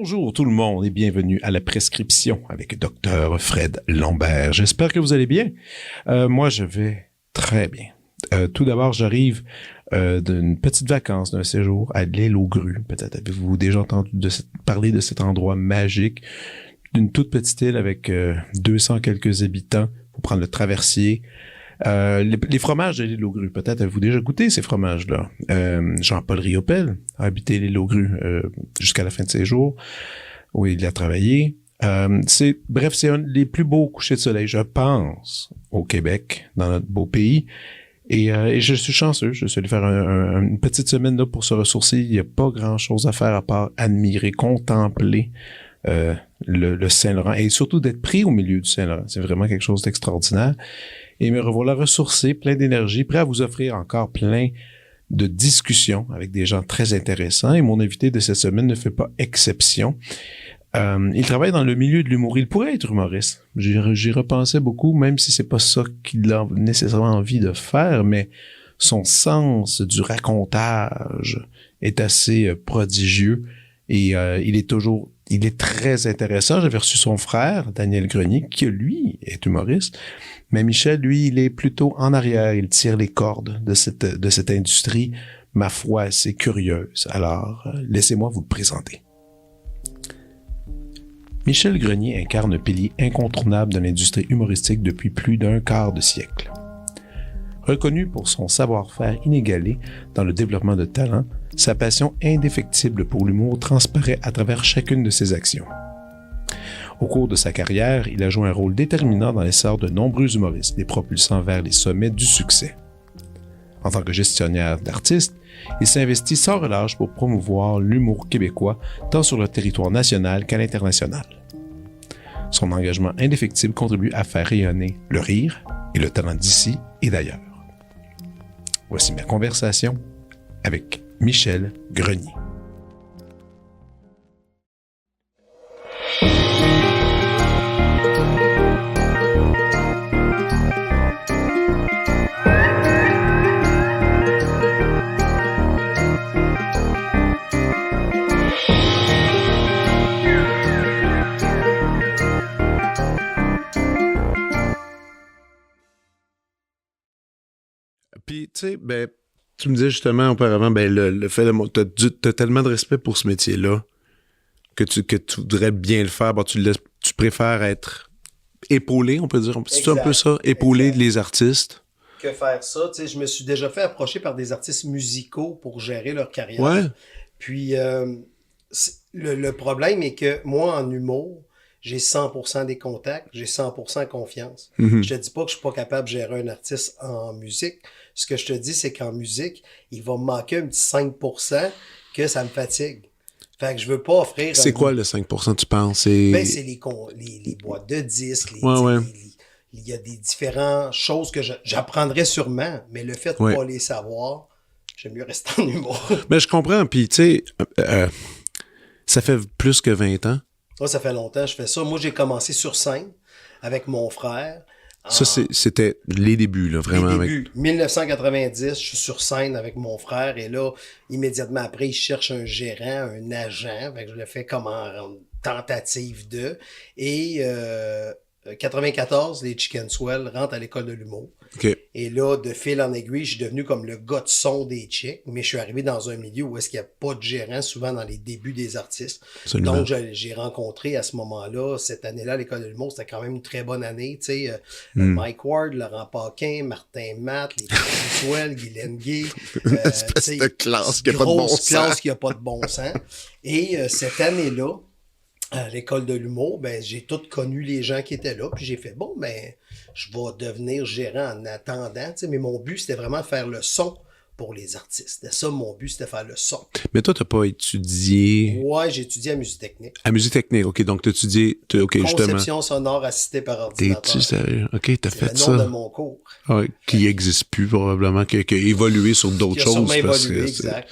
Bonjour tout le monde et bienvenue à la prescription avec Dr Fred Lambert. J'espère que vous allez bien. Moi, je vais très bien. Tout d'abord, j'arrive d'une petite vacance, d'un séjour à l'île aux Grues. Peut-être avez-vous déjà entendu parler de cet endroit magique, d'une toute petite île avec 200 quelques habitants. Faut prendre le traversier. Les fromages de l'île aux Grues, peut-être avez-vous déjà goûté ces fromages-là. Jean-Paul Riopel a habité l'île aux Grues jusqu'à la fin de ses jours, où il a travaillé. C'est un des plus beaux couchers de soleil, je pense, au Québec, dans notre beau pays. Et je suis chanceux, je suis allé faire une petite semaine là pour se ressourcer. Il n'y a pas grand-chose à faire à part admirer, contempler le Saint-Laurent et surtout d'être pris au milieu du Saint-Laurent. C'est vraiment quelque chose d'extraordinaire. Et me revoilà ressourcé, plein d'énergie, prêt à vous offrir encore plein de discussions avec des gens très intéressants. Et mon invité de cette semaine ne fait pas exception. Il travaille dans le milieu de l'humour. Il pourrait être humoriste. J'y repensais beaucoup, même si c'est pas ça qu'il a nécessairement envie de faire, mais son sens du racontage est assez prodigieux et il est très intéressant. J'avais reçu son frère, Daniel Grenier, qui lui est humoriste. Mais Michel, lui, il est plutôt en arrière. Il tire les cordes de cette industrie, ma foi, assez curieuse. Alors, laissez-moi vous le présenter. Michel Grenier incarne un pilier incontournable de l'industrie humoristique depuis plus d'un quart de siècle. Reconnu pour son savoir-faire inégalé dans le développement de talent, sa passion indéfectible pour l'humour transparaît à travers chacune de ses actions. Au cours de sa carrière, il a joué un rôle déterminant dans l'essor de nombreux humoristes, les propulsant vers les sommets du succès. En tant que gestionnaire d'artistes, il s'investit sans relâche pour promouvoir l'humour québécois tant sur le territoire national qu'à l'international. Son engagement indéfectible contribue à faire rayonner le rire et le talent d'ici et d'ailleurs. Voici ma conversation avec Michel Grenier. Puis, tu sais, tu me disais justement auparavant, le fait de... T'as tellement de respect pour ce métier-là que tu voudrais bien le faire. Bon, tu préfères être épaulé, on peut dire. C'est un peu ça, épauler les artistes. Que faire ça, tu sais, je me suis déjà fait approcher par des artistes musicaux pour gérer leur carrière. Ouais. Puis, le problème est que moi, en humour, j'ai 100% des contacts, j'ai 100% confiance. Mm-hmm. Je te dis pas que je suis pas capable de gérer un artiste en musique. Ce que je te dis, c'est qu'en musique, il va me manquer un petit 5% que ça me fatigue. Fait que je veux pas offrir... C'est quoi le 5%, tu penses? C'est les boîtes de disques, il y a des différentes choses que j'apprendrais sûrement, mais le fait de pas les savoir, j'aime mieux rester en humour. Mais je comprends, puis tu sais, ça fait plus que 20 ans. Moi, ça fait longtemps que je fais ça. Moi, j'ai commencé sur scène avec mon frère. Ça, c'était les débuts, là, vraiment. Les débuts. 1990, je suis sur scène avec mon frère et là, immédiatement après, il cherche un gérant, un agent. Fait que je le fais comme en tentative de. Et 94, les Chicken Swell rentrent à l'école de l'humour. Okay. Et là, de fil en aiguille, je suis devenu comme le gars de son des chicks, mais je suis arrivé dans un milieu où est-ce qu'il n'y a pas de gérant, souvent dans les débuts des artistes. Absolument. Donc, j'ai rencontré à ce moment-là, cette année-là, à l'école de l'humour, c'était quand même une très bonne année, tu sais, Mike Ward, Laurent Paquin, Martin Matt, les Chicken Swell, Guylaine Gay. Espèce de classe qui n'a pas de bon sens. Classe qui n'a pas de bon sens. Et cette année-là, à l'école de l'humour, j'ai tout connu les gens qui étaient là, puis j'ai fait, je vais devenir gérant en attendant, tu sais, mais mon but, c'était vraiment de faire le son pour les artistes. C'était ça, mon but, c'était faire le son. Mais toi, t'as pas étudié... Ouais, j'ai étudié à musique technique. À musique technique, OK, donc t'as étudié... OK, Conception justement. sonore assistée par ordinateur. T'es-tu sérieux? OK, t'as fait ça. C'est le nom de mon cours. Ouais, qui n'existe plus, probablement, qui a évolué sur d'autres choses. Qui a sûrement évolué, exact.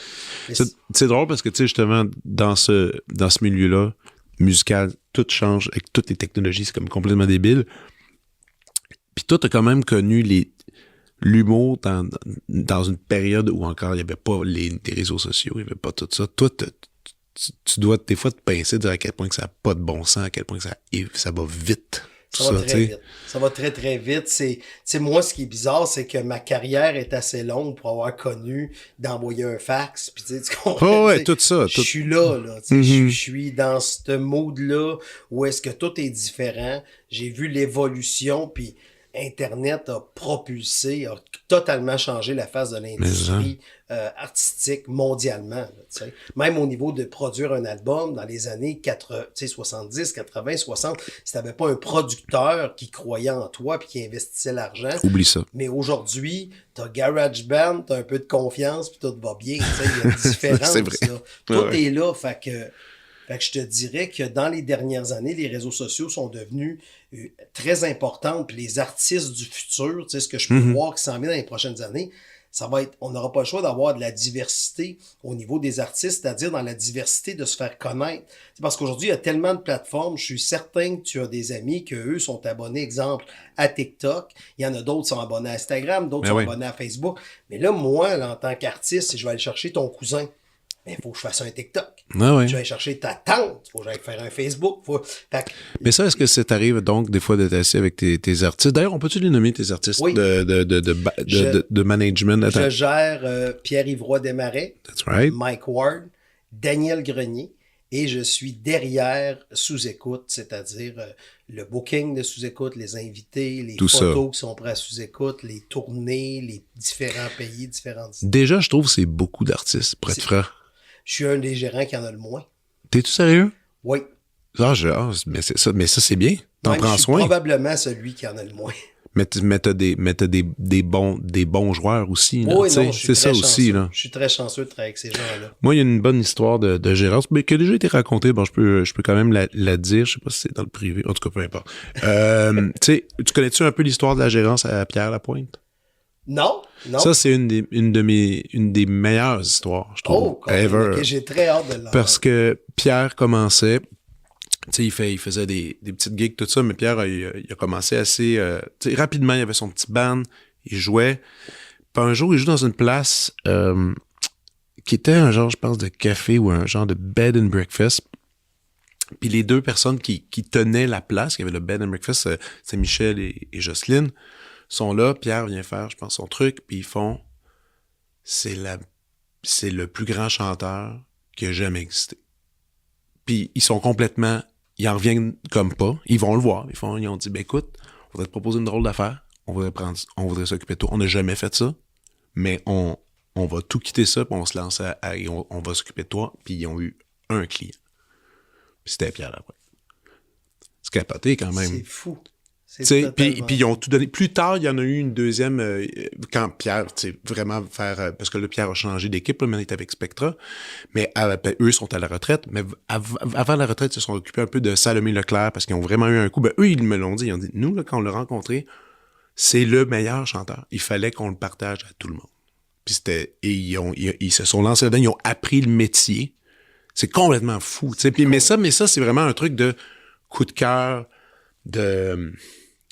C'est drôle parce que, tu sais, justement, dans ce milieu-là, musical, tout change avec toutes les technologies, c'est comme complètement débile. Puis toi, t'as quand même connu l'humour dans une période où encore il n'y avait pas les réseaux sociaux, il n'y avait pas tout ça. Toi, tu dois des fois te pincer, dire à quel point que ça n'a pas de bon sens, à quel point que ça va vite. Ça va très vite. Ça va très, très vite. Moi, ce qui est bizarre, c'est que ma carrière est assez longue pour avoir connu d'envoyer un fax. Puis, tu comprends? Oh, ouais, tout ça. Je suis là. Je suis dans ce mood-là où est-ce que tout est différent. J'ai vu l'évolution, puis Internet a propulsé, a totalement changé la face de l'industrie artistique mondialement. Là, même au niveau de produire un album dans les années 70, 80, 60, si t'avais pas un producteur qui croyait en toi puis qui investissait l'argent. Oublie ça. Mais aujourd'hui, t'as GarageBand, t'as un peu de confiance puis tout va bien. Il y a une différence. C'est vrai. Là. Tout est là. Fait que je te dirais que dans les dernières années, les réseaux sociaux sont devenus très importants. Puis les artistes du futur, ce que je peux voir qui s'en vient dans les prochaines années, ça va être, on n'aura pas le choix d'avoir de la diversité au niveau des artistes, c'est-à-dire dans la diversité de se faire connaître. C'est parce qu'aujourd'hui, il y a tellement de plateformes, je suis certain que tu as des amis que eux sont abonnés, exemple, à TikTok. Il y en a d'autres qui sont abonnés à Instagram, d'autres sont abonnés à Facebook. Mais là, moi, là, en tant qu'artiste, si je vais aller chercher ton cousin, il faut que je fasse un TikTok. Ah ouais. Je vais aller chercher ta tante. Il faut que j'aille faire un Facebook. Mais ça, est-ce que ça t'arrive donc des fois d'être assis avec tes artistes? D'ailleurs, on peut-tu les nommer tes artistes de management? Je gère Pierre-Yves Roy Desmarais, That's right. Mike Ward, Daniel Grenier, et je suis derrière Sous-Écoute, c'est-à-dire le booking de Sous-Écoute, les invités, les photos qui sont prêts à Sous-Écoute, les tournées, les différents pays, différentes... Déjà, je trouve que c'est beaucoup d'artistes, pour être franc. Je suis un des gérants qui en a le moins. T'es-tu sérieux? Oui. Mais ça, c'est bien. T'en prends soin. Je suis probablement celui qui en a le moins. Mais t'as des bons joueurs aussi. Là, oui, non, c'est ça chanceux. Aussi. Là. Je suis très chanceux de travailler avec ces gens-là. Moi, il y a une bonne histoire de gérance, mais qui a déjà été racontée. Bon, je peux quand même la dire. Je sais pas si c'est dans le privé. En tout cas, peu importe. Tu connais-tu un peu l'histoire de la gérance à Pierre Lapointe? Non. Ça, c'est une des meilleures histoires, je trouve, ever. Okay, j'ai très hâte de l'entendre. Parce que Pierre commençait, tu sais, il faisait des petites gigs, tout ça, mais Pierre, il a commencé assez... rapidement, il avait son petit band, il jouait. Puis un jour, il joue dans une place qui était un genre, je pense, de café ou un genre de bed and breakfast. Puis les deux personnes qui tenaient la place, qui avaient le bed and breakfast, c'est Michel et Jocelyne, sont là, Pierre vient faire, je pense, son truc, puis ils font c'est le plus grand chanteur qui a jamais existé. Puis ils sont complètement, ils en reviennent comme pas, ils vont le voir, ils ont dit, ben écoute, on voudrait te proposer une drôle d'affaire, on voudrait s'occuper de toi, on n'a jamais fait ça, mais on va tout quitter ça, puis on se lance on va s'occuper de toi, puis ils ont eu un client. Puis c'était Pierre Lapointe. C'est capoté quand même. C'est fou. Puis ils ont tout donné. Plus tard, il y en a eu une deuxième quand Pierre, vraiment faire... parce que là, Pierre a changé d'équipe, là, maintenant il est avec Spectra. Mais eux sont à la retraite. Mais avant la retraite, ils se sont occupés un peu de Salomé Leclerc parce qu'ils ont vraiment eu un coup. Ben, eux, ils me l'ont dit. Ils ont dit, nous, là, quand on l'a rencontré, c'est le meilleur chanteur. Il fallait qu'on le partage à tout le monde. Puis ils se sont lancés là-dedans. Ils ont appris le métier. C'est complètement fou. Puis, mais ça, c'est vraiment un truc de coup de cœur,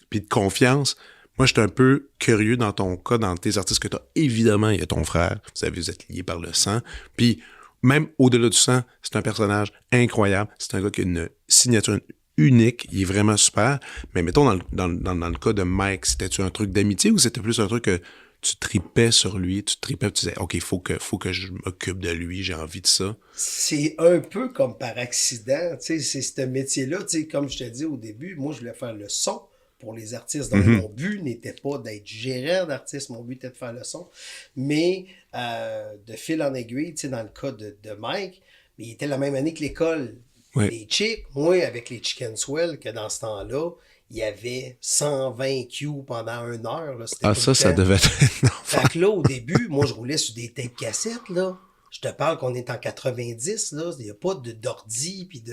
puis de confiance. Moi, je suis un peu curieux dans ton cas, dans tes artistes que tu as. Évidemment, il y a ton frère. Vous êtes liés par le sang. Puis, même au-delà du sang, c'est un personnage incroyable. C'est un gars qui a une signature unique. Il est vraiment super. Mais mettons, dans le cas de Mike, c'était-tu un truc d'amitié ou c'était plus un truc que tu tripais sur lui, tu disais, OK, faut que je m'occupe de lui, j'ai envie de ça? C'est un peu comme par accident. C'est ce métier-là. Comme je te dis au début, moi, je voulais faire le son pour les artistes. Donc, mon but n'était pas d'être gérant d'artistes, mon but était de faire le son. Mais de fil en aiguille, dans le cas de Mike, mais il était la même année que l'école. Ouais. Les Chicks, moi, avec les Chicken Swell, que dans ce temps-là, il y avait 120 Q pendant 1 heure. Là, ça devait être... Fait que là, au début, moi, je roulais sur des tapes cassettes, là. Je te parle qu'on est en 90, là. Il n'y a pas d'ordi puis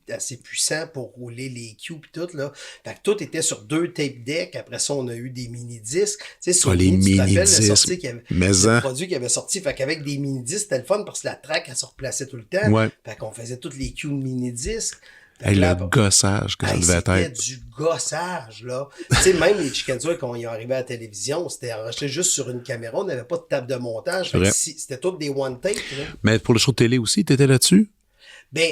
assez puissant pour rouler les Q puis tout, là. Fait que tout était sur 2 tape decks. Après ça, on a eu des mini-disques. Tu sais, les mini-disques. Le produit qui avait sorti. Fait qu'avec des mini-disques, c'était le fun parce que la track, elle se replaçait tout le temps. Ouais. Fait qu'on faisait toutes les Q de mini-disques. Hey, le gossage que ça devait être. C'était du gossage, là. Tu sais, même les Chicken Swell, quand ils arrivaient à la télévision, c'était enregistré juste sur une caméra. On n'avait pas de table de montage. C'était tout des one-take. Mais pour le show de télé aussi, t'étais là-dessus? Ben,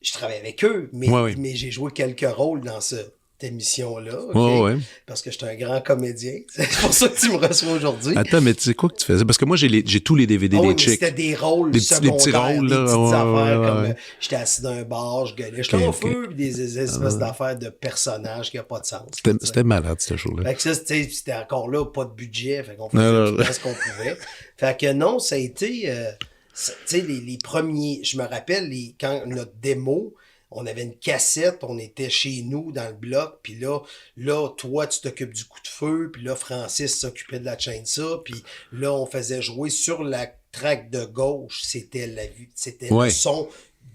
je travaille avec eux, mais, Ouais, ouais. mais j'ai joué quelques rôles dans cette émission-là, OK? Ouais, ouais. Parce que je suis un grand comédien. C'est pour ça que tu me reçois aujourd'hui. Attends, mais tu sais quoi que tu faisais? Parce que moi, j'ai tous les DVD Ah oui, des mais chicks. c'était des rôles Des petits secondaires, rôles, des là. petites Ouais, affaires ouais, comme ouais. j'étais assis dans un bar, je gueulais, j'étais Ok, en ok. feu, puis des espèces d'affaires de personnages qui n'ont pas de sens. C'était malade, ce show-là. Fait que ça, c'était encore là, pas de budget, fait qu'on Non, faisait ce qu'on pouvait. Fait que non, ça a été, tu sais, les premiers, je me rappelle, quand notre démo, on avait une cassette, on était chez nous dans le bloc, puis là, toi, tu t'occupes du coup de feu, puis là, Francis s'occupait de la chainsaw, puis là, on faisait jouer sur la track de gauche, c'était c'était Ouais. le son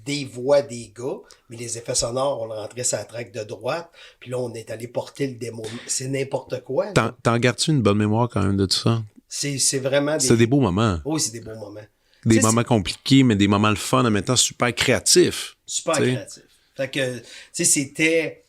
des voix des gars, mais les effets sonores, on le rentrait sur la track de droite, puis là, on est allé porter le démo. C'est n'importe quoi. là. T'en gardes-tu une bonne mémoire quand même de tout ça? C'est vraiment C'est des beaux moments. Oui, c'est des beaux moments. Des Tu sais, moments compliqués, mais des moments le fun en même temps super créatifs. Super T'sais. créatif. Fait que, tu sais,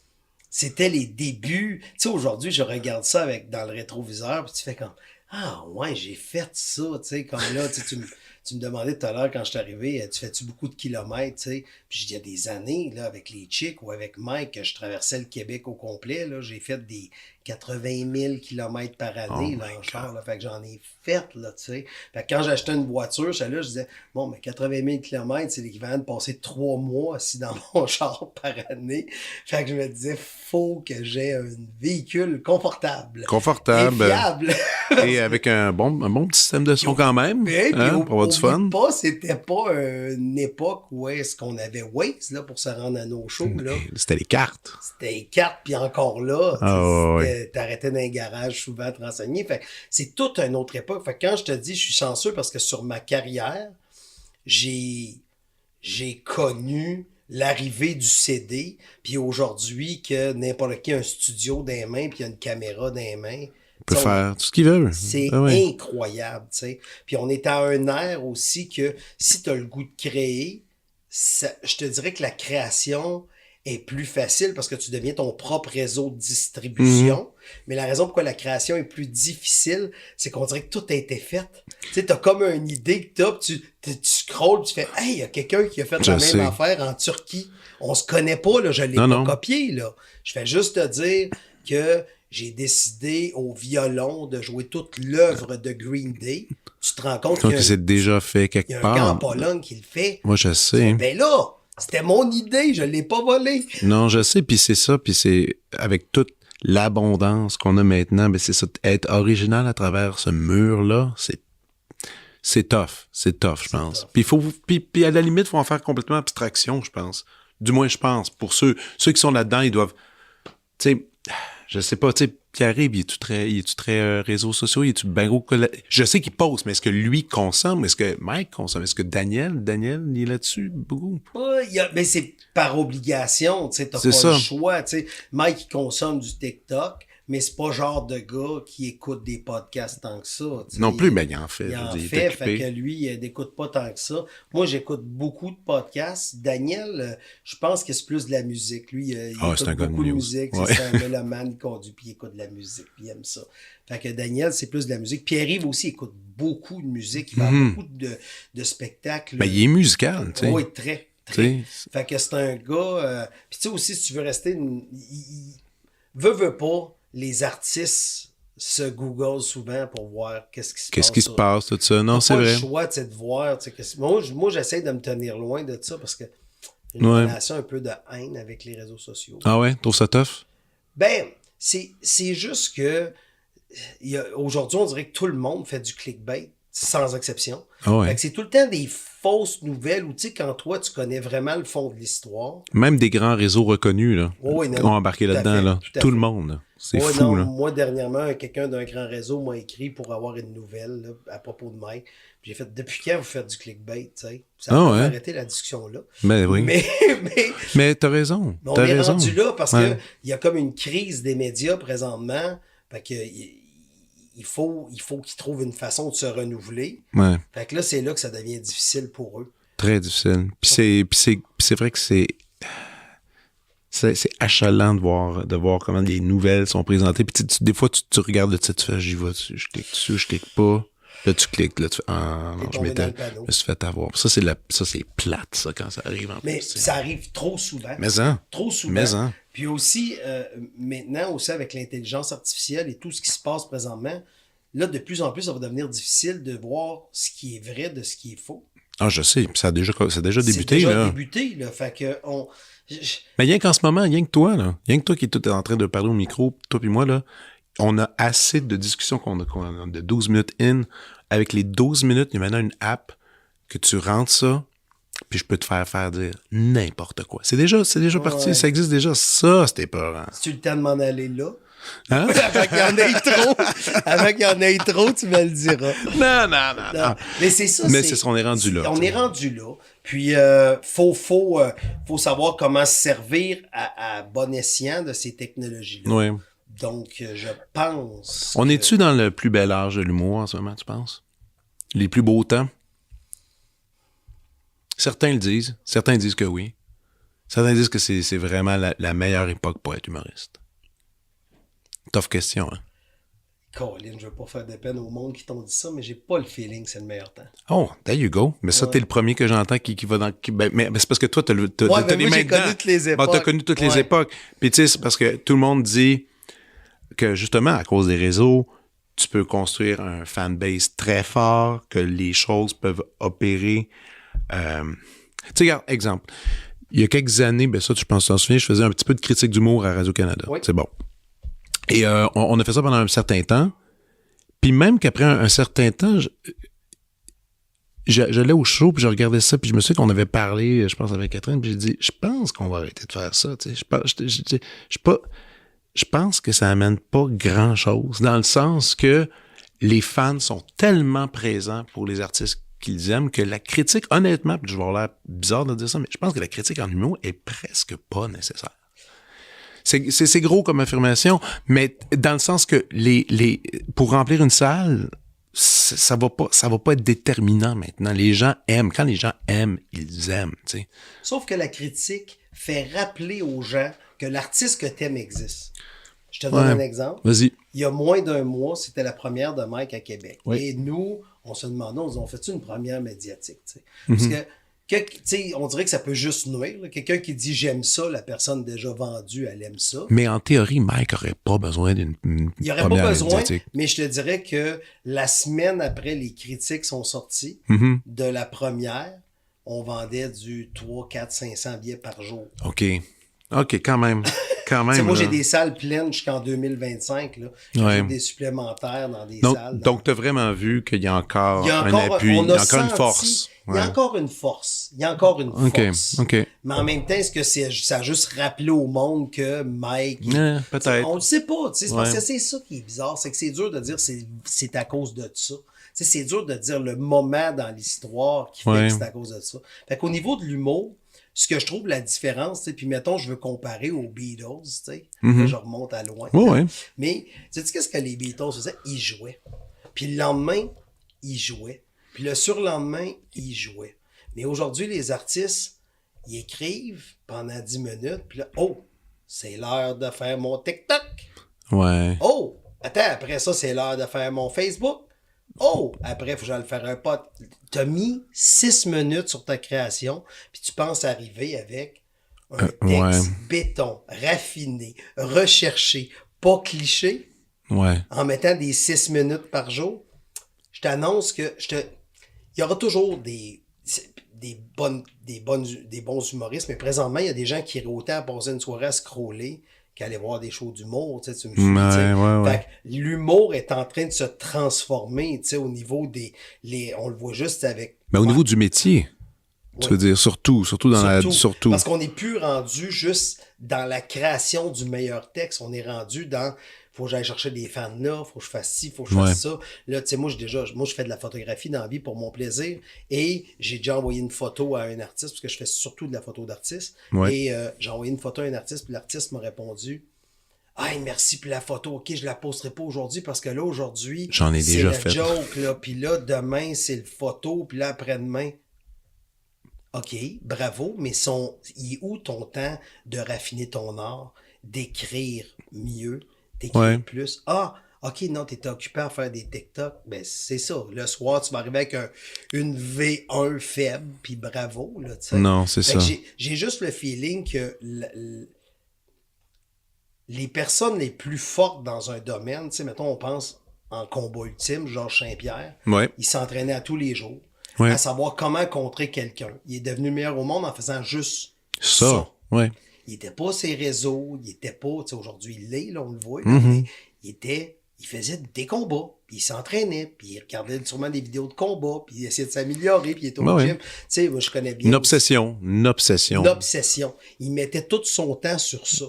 c'était les débuts. Tu sais, aujourd'hui, je regarde ça dans le rétroviseur, puis tu fais comme, ah, ouais, j'ai fait ça, tu sais, comme là, tu me demandais tout à l'heure quand je suis arrivé, tu fais-tu beaucoup de kilomètres, tu sais? Puis il y a des années, là, avec les chicks ou avec Mike, que je traversais le Québec au complet, là, j'ai fait des 80 000 kilomètres par année, là, en char, là, fait que j'en ai fait, là, tu sais. Fait que quand j'achetais une voiture, je disais, bon, mais 80 000 kilomètres, c'est l'équivalent de passer 3 mois assis dans mon char par année. Fait que je me disais, faut que j'ai un véhicule confortable. Confortable. Et fiable. Et avec un bon petit système de son quand même. Puis, Hein, pour avoir du fun. C'était pas une époque où est-ce qu'on avait Waze là, pour se rendre à nos shows. Là. C'était les cartes. C'était les cartes, puis encore là, t'arrêtais dans un garage souvent à te renseigner. Fait que c'est toute une autre époque. Fait que quand je te dis, je suis chanceux parce que sur ma carrière, j'ai connu l'arrivée du CD, puis aujourd'hui que n'importe qui a un studio dans les mains, puis il y a une caméra dans les mains. Peut faire tout ce qu'il veut. C'est incroyable, tu sais. Puis on est à un air aussi que si tu as le goût de créer, je te dirais que la création est plus facile parce que tu deviens ton propre réseau de distribution. Mais la raison pourquoi la création est plus difficile, c'est qu'on dirait que tout a été fait. Tu sais, t'as comme une idée que tu scrolles, tu fais « Hey, il y a quelqu'un qui a fait la même affaire en Turquie. On se connaît pas, là, je l'ai pas copié, là. » Je fais juste te dire que j'ai décidé au violon de jouer toute l'œuvre de Green Day. Tu te rends compte que c'est déjà fait quelque part. Il y a un gars en Pologne qui le fait. Moi, je sais. Ben là, c'était mon idée, je l'ai pas volé. Non, je sais, puis c'est ça, puis c'est avec toute l'abondance qu'on a maintenant, ben c'est ça, être original à travers ce mur-là, c'est tough, je pense. Puis à la limite, il faut en faire complètement abstraction, je pense. Du moins, je pense. Pour ceux qui sont là-dedans, ils doivent, tu sais, je sais pas, tu sais, Pierre-Yves, il est-tu très réseaux sociaux? Il est-tu ben gros? Je sais qu'il poste, mais est-ce que lui consomme? Est-ce que Mike consomme? Est-ce que Daniel, il est là-dessus beaucoup? Mais c'est par obligation, tu sais, t'as pas le choix, tu sais. Mike, il consomme du TikTok, mais c'est pas le genre de gars qui écoute des podcasts tant que ça. Non plus, mais il en fait. Il en fait que lui, il n'écoute pas tant que ça. Moi, j'écoute beaucoup de podcasts. Daniel, je pense que c'est plus de la musique. Lui, il écoute beaucoup de musique. Ouais. C'est un mélomane, il conduit, puis il écoute de la musique, puis il aime ça. Fait que Daniel, c'est plus de la musique. Pierre-Yves aussi écoute beaucoup de musique. Il fait beaucoup de spectacles. Ben, il est musical, tu sais. Oui, très. Fait que c'est un gars... puis tu sais aussi, si tu veux rester... Veut pas, les artistes se googlent souvent pour voir qu'est-ce qui se passe. Tout ça. Non, c'est vrai. Pas le choix de voir. Moi, j'essaie de me tenir loin de ça parce que j'ai une relation un peu de haine avec les réseaux sociaux. Ah ouais? Trouve ça tough? Ben, c'est juste que aujourd'hui, on dirait que tout le monde fait du clickbait, sans exception. Ah ouais. Fait que c'est tout le temps des fausses nouvelles où, tu sais, quand toi, tu connais vraiment le fond de l'histoire. Même des grands réseaux reconnus, là, ont embarqué là-dedans, là. Tout le monde, là. C'est fou, là. Moi, dernièrement, quelqu'un d'un grand réseau m'a écrit pour avoir une nouvelle là, à propos de Mike. Puis j'ai fait, depuis quand vous faites du clickbait, tu sais? Ça a arrêté la discussion là. Ben oui. Mais t'as raison. On est rendu là parce que il y a comme une crise des médias présentement. Fait que il faut qu'ils trouvent une façon de se renouveler. Ouais. Fait que là, c'est là que ça devient difficile pour eux. Très difficile. Puis c'est vrai que c'est achalant de voir comment les nouvelles sont présentées. Puis des fois, tu regardes le titre, tu fais, j'y vais, je clique dessus, je clique pas. Là, tu cliques, là, tu fais, ah, non, je me suis fait avoir. Ça, c'est plate, ça, quand ça arrive en Mais plus. ça arrive trop souvent. Mais ça. Trop souvent. Mais ça. Puis aussi, maintenant, aussi avec l'intelligence artificielle et tout ce qui se passe présentement, là, de plus en plus, ça va devenir difficile de voir ce qui est vrai de ce qui est faux. Ah, je sais. Ça a déjà débuté, c'est déjà là. débuté, là. Fait que Mais rien qu'en ce moment, rien que toi, là. Rien que toi qui es tout en train de parler au micro, toi puis moi, là, on a assez de discussions qu'on a de 12 minutes in. Avec les 12 minutes, il y a maintenant une app que tu rentres ça, puis je peux te faire dire n'importe quoi. C'est déjà parti. Ouais. Ça existe déjà. Ça, c'était épeurant. Si tu le temps de m'en aller là. Hein? Avant qu'il y en ait trop. Avant qu'il y en ait trop, tu me le diras. Non. Mais c'est ça. Mais c'est ce qu'on est rendu là. On est rendu là. Puis, faut savoir comment se servir à bon escient de ces technologies-là. Oui. Donc, je pense. On est-tu dans le plus bel âge de l'humour en ce moment, tu penses? Les plus beaux temps? Certains le disent. Certains disent que oui. Certains disent que c'est vraiment la meilleure époque pour être humoriste. Tough question, hein? Colin, je veux pas faire de peine au monde qui t'ont dit ça, mais j'ai pas le feeling que c'est le meilleur temps. Oh, there you go. Mais ça, t'es le premier que j'entends qui va dans... mais c'est parce que toi, t'as les mains j'ai connu toutes les époques. T'as connu toutes les époques. Puis tu sais, c'est parce que tout le monde dit que justement, à cause des réseaux, tu peux construire un fanbase très fort, que les choses peuvent opérer. Tu sais, regarde, exemple. Il y a quelques années, ben ça, je pense que tu t'en souviens, je faisais un petit peu de critique d'humour à Radio-Canada. Oui. C'est bon. Et on a fait ça pendant un certain temps. Puis même qu'après un certain temps, j'allais au show, puis je regardais ça, puis je me souviens qu'on avait parlé, je pense, avec Catherine, puis j'ai dit, je pense qu'on va arrêter de faire ça. Tu sais. Je pense que ça amène pas grand-chose, dans le sens que les fans sont tellement présents pour les artistes qu'ils aiment que la critique, honnêtement, puis je vais avoir l'air bizarre de dire ça, mais je pense que la critique en humour est presque pas nécessaire. C'est gros comme affirmation, mais dans le sens que pour remplir une salle, ça va pas être déterminant maintenant. Les gens aiment. Quand les gens aiment, ils aiment, tu sais. Sauf que la critique fait rappeler aux gens que l'artiste que t'aimes existe. Je te donne un exemple. Vas-y. Il y a moins d'un mois, c'était la première de Mike à Québec. Oui. Et nous, on se demandait, on fait-tu une première médiatique, tu sais? Parce que on dirait que ça peut juste nuire. Là. Quelqu'un qui dit « j'aime ça », la personne déjà vendue, elle aime ça. Mais en théorie, Mike n'aurait pas besoin d'une Il n'aurait pas besoin, mais je te dirais que la semaine après les critiques sont sorties, de la première, on vendait du 3, 4, 500 billets par jour. OK, quand même. Moi, j'ai des salles pleines jusqu'en 2025. Là. J'ai des supplémentaires dans des salles. Donc, tu as vraiment vu qu'il y a encore un appui, il y a encore une force. Il y a encore une force. force. OK. Mais en même temps, est-ce que ça a juste rappelé au monde que Mike... peut-être. On le sait pas. C'est parce que c'est ça qui est bizarre. C'est que c'est dur de dire c'est à cause de ça. C'est dur de dire le moment dans l'histoire qui fait que c'est à cause de ça. Fait qu'au niveau de l'humour, ce que je trouve la différence, puis mettons, je veux comparer aux Beatles, tu sais, je remonte à loin. Mais, sais-tu qu'est-ce que les Beatles faisaient? Ils jouaient. Puis le lendemain, ils jouaient. Puis le surlendemain, ils jouaient. Mais aujourd'hui, les artistes, ils écrivent pendant 10 minutes, puis là, c'est l'heure de faire mon TikTok. Ouais. Attends, après ça, c'est l'heure de faire mon Facebook. Après, il faut que j'aille faire un pote. T'as mis 6 minutes sur ta création, puis tu penses arriver avec un texte béton, raffiné, recherché, pas cliché, en mettant des 6 minutes par jour. Je t'annonce que il y aura toujours des bons humoristes, mais présentement, il y a des gens qui iraient autant à passer une soirée à scroller qu'aller voir des shows d'humour, tu me suis dit, Fait que l'humour est en train de se transformer, au niveau on le voit juste avec... Mais au niveau du métier, tu veux dire, surtout surtout. Parce qu'on n'est plus rendu juste dans la création du meilleur texte, on est rendu dans... Faut que j'aille chercher des fans là, faut que je fasse ci, faut que je fasse ça. Là, tu sais, moi, je fais de la photographie dans la vie pour mon plaisir et j'ai déjà envoyé une photo à un artiste parce que je fais surtout de la photo d'artiste. Et j'ai envoyé une photo à un artiste puis l'artiste m'a répondu « Hey, merci pour la photo. OK, je la posterai pas aujourd'hui parce que là, aujourd'hui, j'en ai déjà fait. C'est le joke, là. Puis là, demain, c'est le photo. Puis là, après-demain... OK, bravo, mais il est où ton temps de raffiner ton art, d'écrire mieux, d'écrire plus? OK, non, t'es occupé à faire des TikTok. Ben, c'est ça. Le soir, tu vas arriver avec une V1 faible, puis bravo, là, tu sais. Non, c'est Fait ça. que j'ai juste le feeling que les personnes les plus fortes dans un domaine, tu sais, mettons, on pense en combat ultime, Georges Saint-Pierre, Ouais. il s'entraînait à tous les jours, Ouais. à savoir comment contrer quelqu'un. Il est devenu le meilleur au monde en faisant juste Ça. Ouais. Il était pas ses réseaux, il était pas, tu sais, aujourd'hui il l'est, là, on le voit, Mm-hmm. il faisait des combats, puis il s'entraînait, puis il regardait sûrement des vidéos de combats, puis il essayait de s'améliorer, puis il était au Ouais. gym. Tu sais, moi, je connais bien. Une obsession. Une obsession. Une obsession. Il mettait tout son temps sur ça.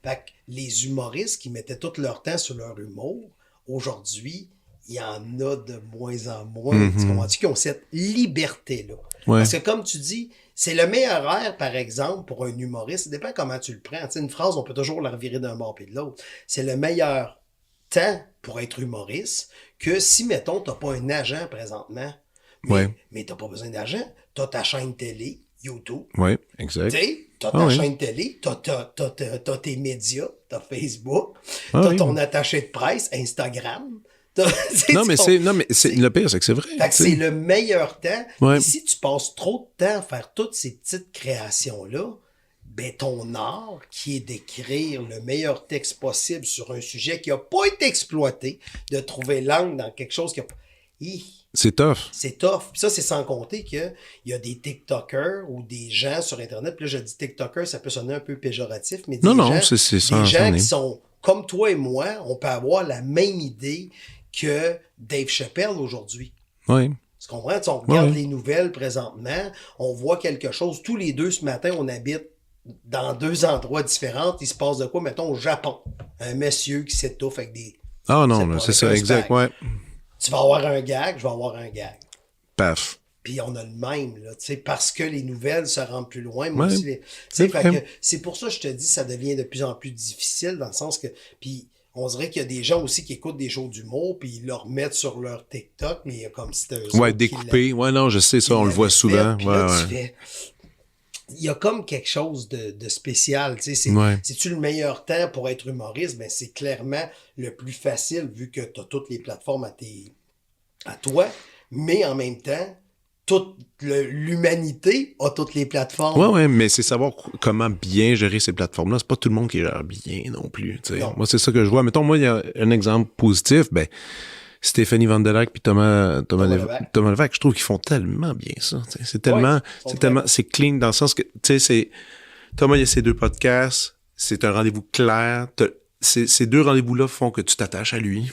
Fait que les humoristes qui mettaient tout leur temps sur leur humour, aujourd'hui, il y en a de moins en moins. Tu comprends-tu, qui ont cette liberté-là? Ouais. Parce que comme tu dis, c'est le meilleur air, par exemple, pour un humoriste. Ça dépend comment tu le prends. Tu sais, une phrase, on peut toujours la revirer d'un bord puis de l'autre. C'est le meilleur temps pour être humoriste que si, mettons, t'as pas un agent présentement, mais t'as pas besoin d'argent. T'as ta chaîne télé, YouTube. Oui, exact. Tu sais, t'as ta chaîne télé, t'as tes médias, t'as Facebook, t'as ton attaché de presse, Instagram. Non, mais le pire, c'est que c'est vrai. Fait que c'est le meilleur temps. Ouais. Et si tu passes trop de temps à faire toutes ces petites créations-là, ben ton art, qui est d'écrire le meilleur texte possible sur un sujet qui n'a pas été exploité, de trouver l'angle dans quelque chose qui a... C'est tough. C'est tough. Puis ça, c'est sans compter qu'il y a des TikTokers ou des gens sur Internet. Puis là, je dis TikTokers, ça peut sonner un peu péjoratif, mais des gens qui sont comme toi et moi, on peut avoir la même idée que Dave Chappelle aujourd'hui. Oui. Tu comprends? Tu sais, on regarde les nouvelles présentement, on voit quelque chose. Tous les deux, ce matin, on habite dans deux endroits différents. Il se passe de quoi? Mettons, au Japon. Un monsieur qui s'étouffe avec des... Ah non, c'est ça, exact, ouais. Tu vas avoir un gag, je vais avoir un gag. Paf. Puis on a le même, là, tu sais, parce que les nouvelles se rendent plus loin. Moi aussi, c'est pour ça que je te dis, ça devient de plus en plus difficile, dans le sens que... Puis on dirait qu'il y a des gens aussi qui écoutent des shows d'humour, puis ils le remettent sur leur TikTok, mais il y a comme si c'était eux autres découpé. Ouais, non, je sais ça, on le voit souvent. Puis là, tu fais... Il y a comme quelque chose de spécial, tu sais, c'est-tu le meilleur temps pour être humoriste? Ben, c'est clairement le plus facile, vu que tu as toutes les plateformes à toi, mais en même temps, toute l'humanité a toutes les plateformes. Ouais, mais c'est savoir comment bien gérer ces plateformes-là. C'est pas tout le monde qui gère bien non plus. Non. Moi, c'est ça que je vois. Mettons, moi, il y a un exemple positif, ben, Stéphanie Vandelac puis Thomas Levac, je trouve qu'ils font tellement bien ça. C'est tellement, c'est clean dans le sens que, tu sais, Thomas, il y a ses deux podcasts, c'est un rendez-vous clair. Ces deux rendez-vous-là font que tu t'attaches à lui.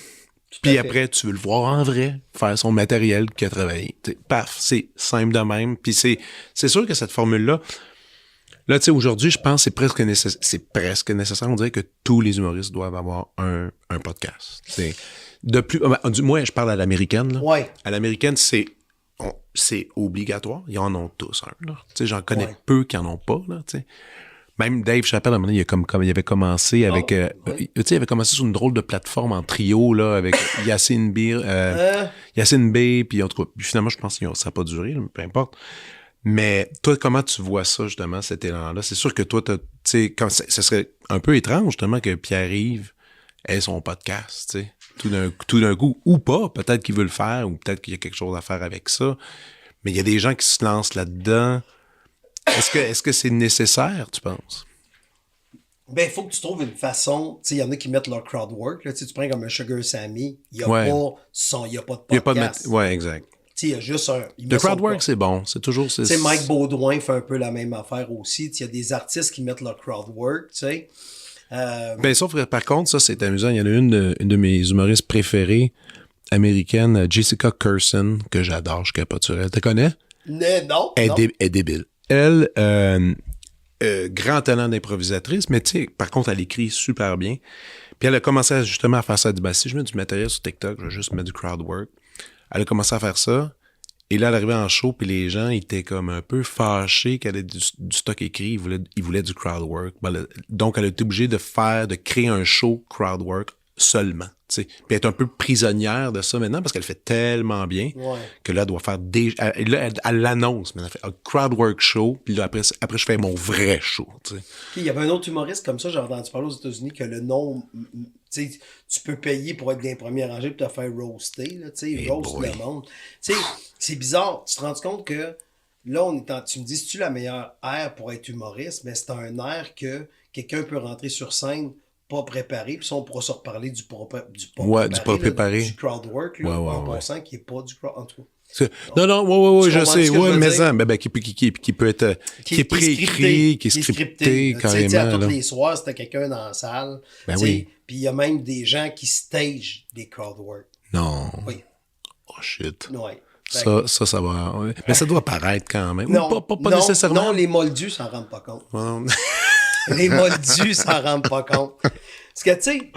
Puis après, tu veux le voir en vrai, faire son matériel qu'il a travaillé. Paf, c'est simple de même. Puis c'est sûr que cette formule-là, là, tu sais, aujourd'hui, je pense que c'est presque nécessaire. On dirait que tous les humoristes doivent avoir un podcast. Du moins, je parle à l'américaine. Là. Ouais. À l'américaine, c'est obligatoire. Ils en ont tous un. Là. Tu sais, j'en connais peu qui en ont pas. Là, tu sais. Même Dave Chappelle, à un moment donné, il avait commencé avec... tu sais, il avait commencé sur une drôle de plateforme en trio, là, avec Yacine B, puis en tout cas, finalement, je pense que ça n'a pas duré, là, mais peu importe. Mais toi, comment tu vois ça, justement, cet élan-là? C'est sûr que toi, tu sais, ce serait un peu étrange, justement, que Pierre-Yves ait son podcast, tu sais, tout d'un coup, ou pas, peut-être qu'il veut le faire, ou peut-être qu'il y a quelque chose à faire avec ça. Mais il y a des gens qui se lancent là-dedans. Est-ce que c'est nécessaire, tu penses? Ben, il faut que tu trouves une façon. Tu sais, il y en a qui mettent leur crowd work. Là, tu prends comme un Sugar Sammy, il n'y a pas de podcast. Ouais, exact. Tu sais, il y a juste un. Le crowd work, c'est bon. C'est toujours. Tu sais, Mike Baudouin fait un peu la même affaire aussi. Il y a des artistes qui mettent leur crowd work, tu sais. Ben, sauf que par contre, ça, c'est amusant. Il y en a une de mes humoristes préférées américaines, Jessica Kirson, que j'adore, je capote sur elle. Tu connais? Non. Elle est débile. Elle, grand talent d'improvisatrice, mais tu sais, par contre, elle écrit super bien. Puis elle a commencé justement à faire ça. Elle dit, ben, si je mets du matériel sur TikTok, je vais juste mettre du crowd work. Elle a commencé à faire ça. Et là, elle arrivait en show, puis les gens étaient comme un peu fâchés qu'elle ait du stock écrit. Ils voulaient du crowd work. Donc, elle a été obligée de créer un show crowd work seulement. T'sais. Puis elle est un peu prisonnière de ça maintenant parce qu'elle fait tellement bien que là, elle doit faire là, elle l'annonce, mais elle fait un crowdwork show, puis là, après, je fais mon vrai show. T'sais. Puis il y avait un autre humoriste comme ça, j'ai entendu parler aux États-Unis, que le nom, tu sais, tu peux payer pour être dans les premiers rangées pour te faire roaster, là, tu sais, roast le monde. Tu sais, c'est bizarre. Tu te rends compte que là, tu me dis, c'est-tu la meilleure ère pour être humoriste? Mais c'est un air que quelqu'un peut rentrer sur scène pas préparé, puis ça, on pourra se reparler du pas préparé. Du crowdwork, là, en passant, qui est pas du crowd, en tout cas. Non, je sais, mais qui peut être, qui est préécrit, qui est scripté, carrément. Tu sais, tous les soirs, c'était quelqu'un dans la salle. Ben oui. Puis il y a même des gens qui stage des crowdwork. Non. Oui. Oh shit. Ouais. Ça va. Ouais. Mais ça doit paraître quand même. Non, pas nécessairement. Non, les moldus s'en rendent pas compte. Les moldus s'en rendent pas compte. Parce que, tu sais,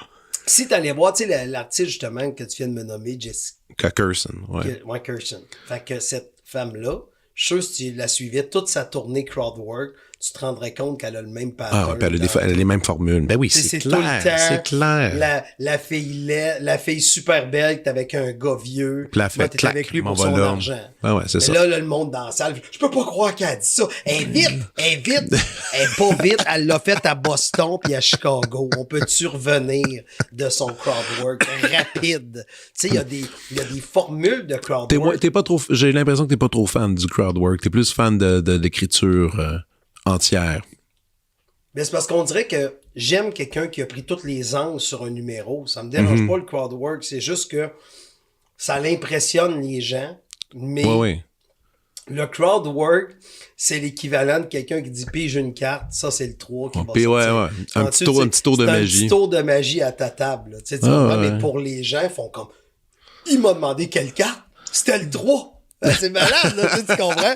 si t'allais voir, tu sais, l'artiste, justement, que tu viens de me nommer, Jessica Kirson, ouais. Ouais, Kirson. Fait que cette femme-là, je suis sûr, si tu la suivais toute sa tournée crowdwork, tu te rendrais compte qu'elle a le même pattern. Puis elle a les mêmes formules. Ben oui, c'est clair. Tout le temps, c'est clair. La fille super belle, t'es avec un gars vieux. Puis la fait t'es avec lui pour son argent. Ah ouais, c'est ça. Là, le monde dans la salle, je peux pas croire qu'elle a dit ça. Elle est vite. Elle est pas vite. Elle l'a fait à Boston puis à Chicago. On peut-tu revenir de son crowdwork rapide? Tu sais, il y a des formules de crowdwork. J'ai l'impression que t'es pas trop fan du crowdwork. T'es plus fan de l'écriture entière. Mais c'est parce qu'on dirait que j'aime quelqu'un qui a pris tous les angles sur un numéro. Ça me dérange pas le crowdwork, c'est juste que ça l'impressionne les gens. Mais le crowdwork, c'est l'équivalent de quelqu'un qui dit pige une carte, ça c'est le 3 qui va sortir. Un petit tour de magie. Un petit tour de magie à ta table. Tu sais, mais pour les gens, ils font comme il m'a demandé quelle carte? C'était le 3. C'est malade, là, tu comprends?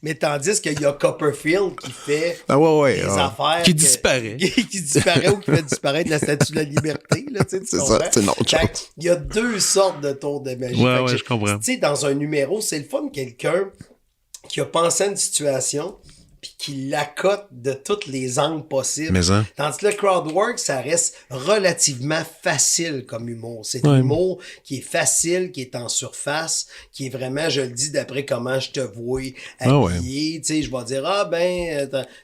Mais tandis qu'il y a Copperfield qui fait des affaires. Qui disparaît. Qui disparaît ou qui fait disparaître la Statue de la Liberté. Là, tu c'est ça, c'est une autre chose. Il y a deux sortes de tours de magie. Je comprends. Dans un numéro, c'est le fun quelqu'un qui a pensé à une situation puis qui l'accote de tous les angles possibles. Tandis que le crowdwork, ça reste relativement facile comme humour. C'est un humour qui est facile, qui est en surface, qui est vraiment, je le dis d'après comment je te vois habillé. Tu sais, je vais dire,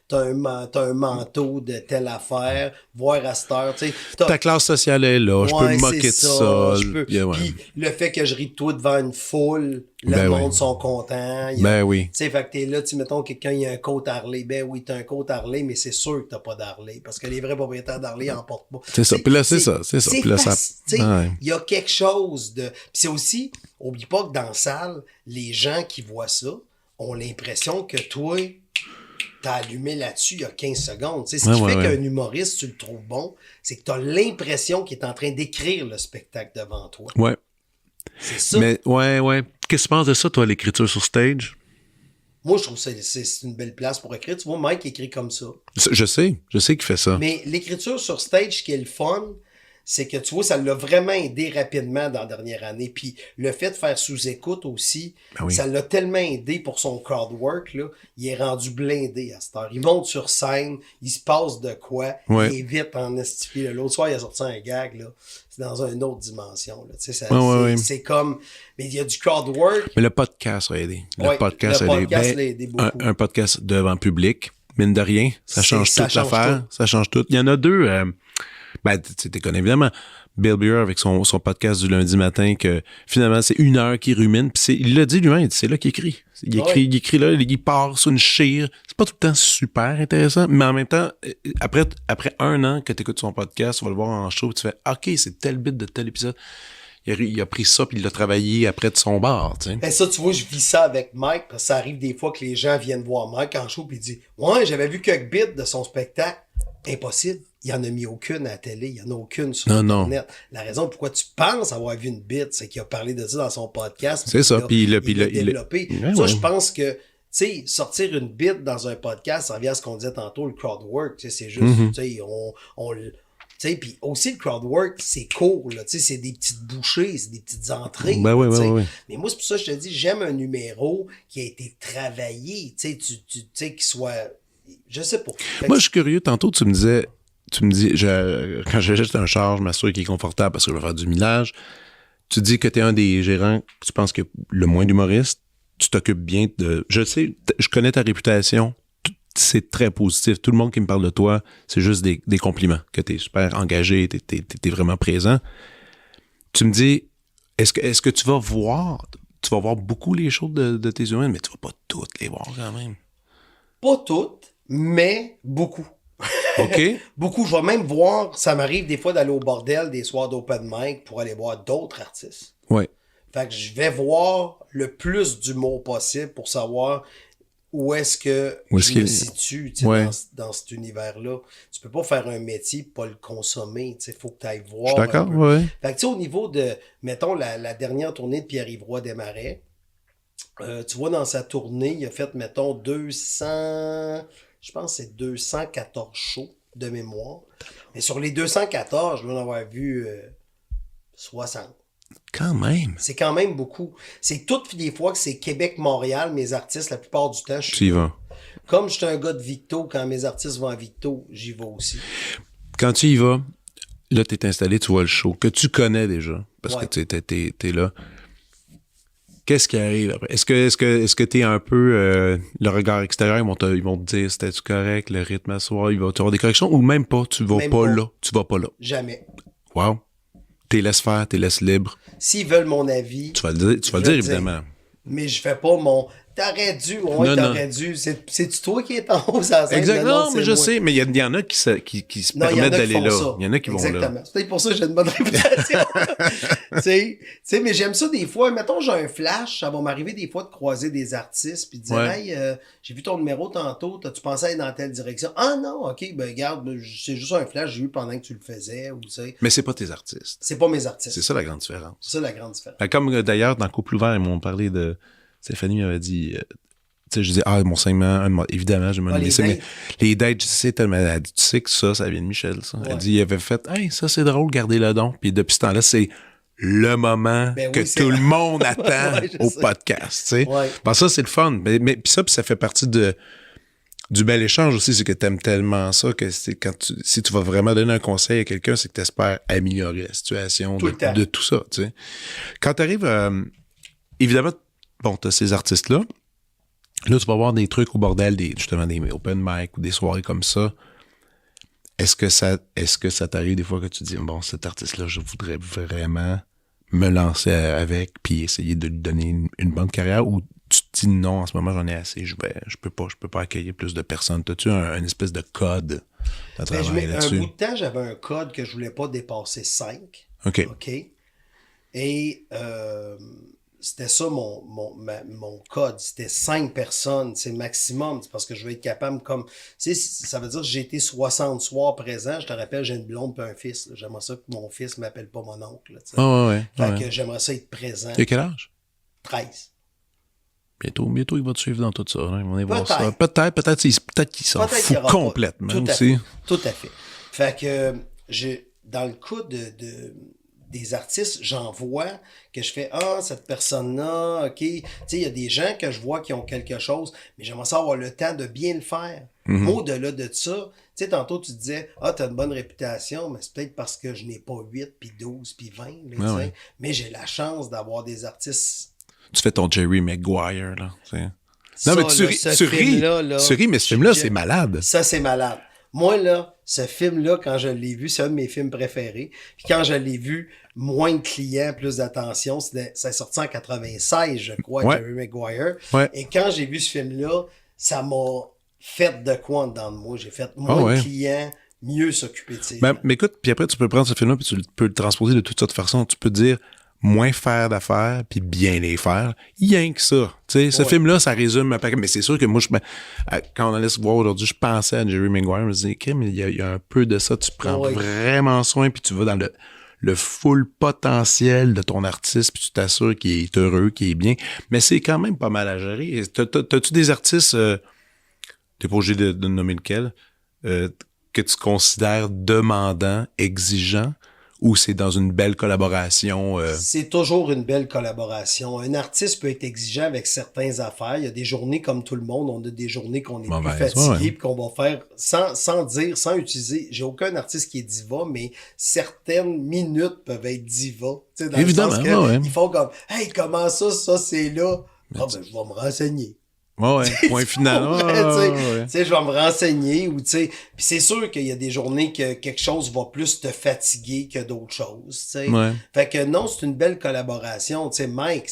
t'as un manteau de telle affaire, voir à cette heure. Ta classe sociale est là, je peux me moquer de ça. Puis le fait que je ris de toi devant une foule, le monde sont contents. Tu sais, fait que t'es là, mettons, quelqu'un, il y a un côte Harley. Ben oui, t'as un côte Harley, mais c'est sûr que t'as pas d'Harley. Parce que les vrais propriétaires d'Harley en portent pas. C'est ça. Puis là, c'est ça. Puis là, il y a quelque chose de... Puis c'est aussi, oublie pas que dans la salle, les gens qui voient ça ont l'impression que toi, t'as allumé là-dessus il y a 15 secondes. Ce qui fait qu'un humoriste, tu le trouves bon, c'est que t'as l'impression qu'il est en train d'écrire le spectacle devant toi. Ouais. C'est ça. Mais, qu'est-ce que tu penses de ça, toi, l'écriture sur stage? Moi, je trouve que c'est une belle place pour écrire. Tu vois, Mike écrit comme ça. Je sais qu'il fait ça. Mais l'écriture sur stage, ce qui est le fun, c'est que tu vois, ça l'a vraiment aidé rapidement dans la dernière année. Puis le fait de faire sous-écoute aussi, ça l'a tellement aidé pour son crowdwork, là. Il est rendu blindé à cette heure. Il monte sur scène, il se passe de quoi, il est vite en estifié. L'autre soir, il a sorti un gag, là. C'est dans une autre dimension, là. Tu sais, c'est comme... Mais il y a du crowdwork. Mais le podcast a aidé. Le podcast l'a aidé beaucoup. Un podcast devant public, mine de rien, ça change toute l'affaire. Ça change tout. Il y en a deux... tu connais évidemment Bill Burr avec son podcast du lundi matin que finalement c'est 1 heure qu'il rumine puis il l'a dit lui-même, c'est là qu'il écrit. Il écrit là, il part sur une chire. C'est pas tout le temps super intéressant, mais en même temps, après 1 an que tu écoutes son podcast, tu vas le voir en show, tu fais OK, c'est tel bit de tel épisode. Il a pris ça puis il l'a travaillé après de son bar, tu sais. Ben ça, tu vois, je vis ça avec Mike, parce que ça arrive des fois que les gens viennent voir Mike en show puis ils disent ouais, j'avais vu quelques bits de son spectacle. Impossible. Il en a mis aucune à la télé, il n'y en a aucune sur Internet. La raison pourquoi tu penses avoir vu une bite, c'est qu'il a parlé de ça dans son podcast. C'est ça, puis il l'a développé. Je pense que, tu sais, sortir une bite dans un podcast, ça revient à ce qu'on disait tantôt, le crowdwork, tu sais, c'est juste, tu sais, tu sais, puis aussi le crowdwork, c'est court, là, tu sais, c'est des petites bouchées, c'est des petites entrées. Mais moi, c'est pour ça que je te dis, j'aime un numéro qui a été travaillé, tu sais, qui soit, je sais pas. Moi, je suis curieux, tantôt, tu me disais, tu me dis, quand j'achète un char, je m'assure qu'il est confortable parce que je vais faire du millage. Tu dis que tu es un des gérants, tu penses que le moins d'humoristes, tu t'occupes bien de... Je sais, je connais ta réputation, c'est très positif. Tout le monde qui me parle de toi, c'est juste des compliments, que tu es super engagé, t'es vraiment présent. Tu me dis, est-ce que tu vas voir beaucoup les choses de tes humains, mais tu vas pas toutes les voir quand même. Pas toutes, mais beaucoup. OK. Beaucoup. Je vais même voir, ça m'arrive des fois d'aller au bordel des soirs d'open mic pour aller voir d'autres artistes. Ouais. Fait que je vais voir le plus d'humour possible pour savoir où est-ce que je me situe dans cet univers-là. Tu peux pas faire un métier et pas le consommer. Il faut que tu ailles voir. Je suis d'accord, ouais. Fait que au niveau de, mettons, la dernière tournée de Pierre-Yves Roy Desmarais, tu vois, dans sa tournée, il a fait, mettons, 200... Je pense que c'est 214 shows de mémoire. Mais sur les 214, je dois en avoir vu 60. Quand même. C'est quand même beaucoup. C'est toutes les fois que c'est Québec-Montréal, mes artistes, la plupart du temps, je suis... Tu y vas. Comme je suis un gars de Victo, quand mes artistes vont à Victo, j'y vais aussi. Quand tu y vas, là, t'es installé, tu vois le show, que tu connais déjà, parce que t'es là. Qu'est-ce qui arrive après? Est-ce que t'es un peu le regard extérieur, ils vont te dire c'était-tu correct, le rythme à soir, il va te avoir des corrections, ou même pas, tu vas pas là. Tu vas pas là. Jamais. Wow. T'es laisse faire, t'es laisse libre. S'ils veulent mon avis, tu vas le dire évidemment. Mais je fais pas mon t'aurais dû, t'aurais dû. C'est-tu toi qui es en haut sur la scène? Exactement, mais je sais, mais il y en a qui se permettent d'aller là. Il y en a qui vont là. Exactement. C'est peut-être pour ça que j'ai une bonne réputation. tu sais, mais j'aime ça des fois. Mettons, j'ai un flash, ça va m'arriver des fois de croiser des artistes puis de dire, hey, j'ai vu ton numéro tantôt, t'as-tu pensé aller dans telle direction? Ah non, ok, ben regarde, c'est juste un flash que j'ai eu pendant que tu le faisais. Ou, mais c'est pas tes artistes. C'est pas mes artistes. C'est ça la grande différence. C'est ça la grande différence. Comme d'ailleurs, dans Couple ouvert, ils m'ont parlé de... Stéphanie m'avait dit... tu sais, je disais, mon segment, évidemment, je me laissé, mais les dates, je sais tellement, elle dit, tu sais que ça vient de Michel, ça. Elle dit, il avait fait, hey, ça c'est drôle, gardez le don. Puis depuis ce temps-là, c'est le moment que tout le monde attend au podcast, tu sais. Ben, ça, c'est le fun. Mais puis ça fait partie du bel échange aussi, c'est que t'aimes tellement ça que c'est si tu vas vraiment donner un conseil à quelqu'un, c'est que t'espères améliorer la situation de tout ça, tu sais. Quand t'arrives, évidemment, bon, t'as ces artistes-là. Là, tu vas voir des trucs au bordel, justement des open mic ou des soirées comme ça. Est-ce que ça t'arrive des fois que tu dis, bon, cet artiste-là, je voudrais vraiment me lancer avec puis essayer de lui donner une bonne carrière, ou tu te dis non, en ce moment, j'en ai assez, je peux pas accueillir plus de personnes. T'as-tu une espèce de code à travailler là-dessus? Un bout de temps, j'avais un code que je voulais pas dépasser 5. OK. Et c'était ça mon code. C'était 5 personnes, c'est maximum. C'est parce que je vais être capable comme... Tu sais, ça veut dire que j'ai été 60 soirs présents. Je te rappelle, j'ai une blonde et un fils. Là. J'aimerais ça que mon fils m'appelle pas mon oncle. Fait que j'aimerais ça être présent. Et quel âge? 13. Bientôt, il va te suivre dans tout ça. Hein. On va voir ça. Peut-être qu'il s'en fout complètement aussi. Tout à fait. Fait que dans le cas des artistes, j'en vois que je fais cette personne-là, OK. Tu sais, il y a des gens que je vois qui ont quelque chose, mais j'aimerais ça avoir le temps de bien le faire. Mm-hmm. Au-delà de ça, tu sais, tantôt tu disais, t'as une bonne réputation, mais c'est peut-être parce que je n'ai pas 8, puis 12, puis 20, là, mais j'ai la chance d'avoir des artistes. Tu fais ton Jerry Maguire, là. T'sais. Non, mais tu ris, mais ce film-là, c'est malade. Ça, c'est malade. Moi, là, ce film-là, quand je l'ai vu, c'est un de mes films préférés. Puis quand je l'ai vu, moins de clients, plus d'attention. Ça est sorti en 96, je crois, Jerry Maguire. Ouais. Et quand j'ai vu ce film-là, ça m'a fait de quoi en dedans de moi. J'ai fait moins de clients, mieux s'occuper de ses gens. Mais écoute, puis après, tu peux prendre ce film-là puis tu peux le transposer de toute sorte de façon. Tu peux dire moins faire d'affaires puis bien les faire. Rien que ça. Tu sais, ce film-là, ça résume un paquet. Mais c'est sûr que moi, quand on allait se voir aujourd'hui, je pensais à Jerry Maguire. Je me disais, mais il y a un peu de ça. Tu prends vraiment soin puis tu vas dans le full potentiel de ton artiste puis tu t'assures qu'il est heureux, qu'il est bien. Mais c'est quand même pas mal à gérer. T'as-tu des artistes, t'es pas obligé de nommer lequel, que tu considères demandants, exigeants, ou c'est dans une belle collaboration? C'est toujours une belle collaboration. Un artiste peut être exigeant avec certaines affaires. Il y a des journées comme tout le monde, on a des journées qu'on est plus fatigué, puis qu'on va faire sans utiliser. J'ai aucun artiste qui est diva, mais certaines minutes peuvent être diva. Tu sais, dans évidemment, le sens que ils font comme hey, comment ça c'est là? Ah ben je vais me renseigner. Ouais, point final. Tu sais, je vais me renseigner ou tu sais. Puis c'est sûr qu'il y a des journées que quelque chose va plus te fatiguer que d'autres choses. Tu sais. Ouais. Fait que non, c'est une belle collaboration. Tu sais, Mike,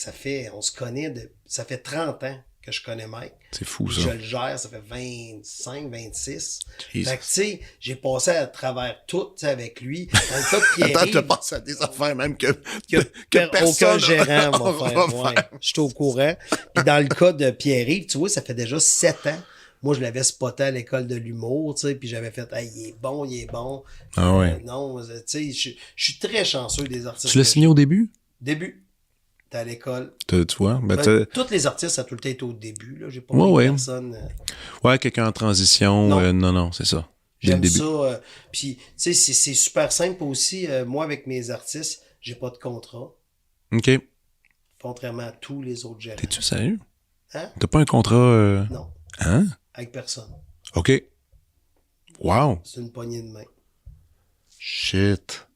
on se connaît ça fait 30 ans que je connais Mike. C'est fou ça. Je le gère, ça fait 25, 26. Jesus. Fait que tu sais, j'ai passé à travers tout avec lui. Dans le cas de Pierre. Attends, je passe à des affaires même que aucun gérant va va faire. faire. Ouais, je suis au courant. Puis dans le cas de Pierre-Yves, tu vois, ça fait déjà 7 ans. Moi, je l'avais spoté à l'école de l'humour, tu sais, puis j'avais fait, hey, il est bon. Ah ouais. Non, tu sais, je suis très chanceux des artistes. Tu l'as signé au début? Début. T'es à l'école. Tu vois? Tous les artistes, ça a tout le temps été au début, là. J'ai pas Ouais. personne. Ouais, quelqu'un en transition. Non. Non, c'est ça. Dès J'aime le début. ça. Puis, tu sais, c'est super simple aussi. Moi, avec mes artistes, j'ai pas de contrat. OK. Contrairement à tous les autres gérants. T'es-tu sérieux? Hein? T'as pas un contrat... Non. Hein? Avec personne. OK. Wow. C'est une poignée de main. Shit.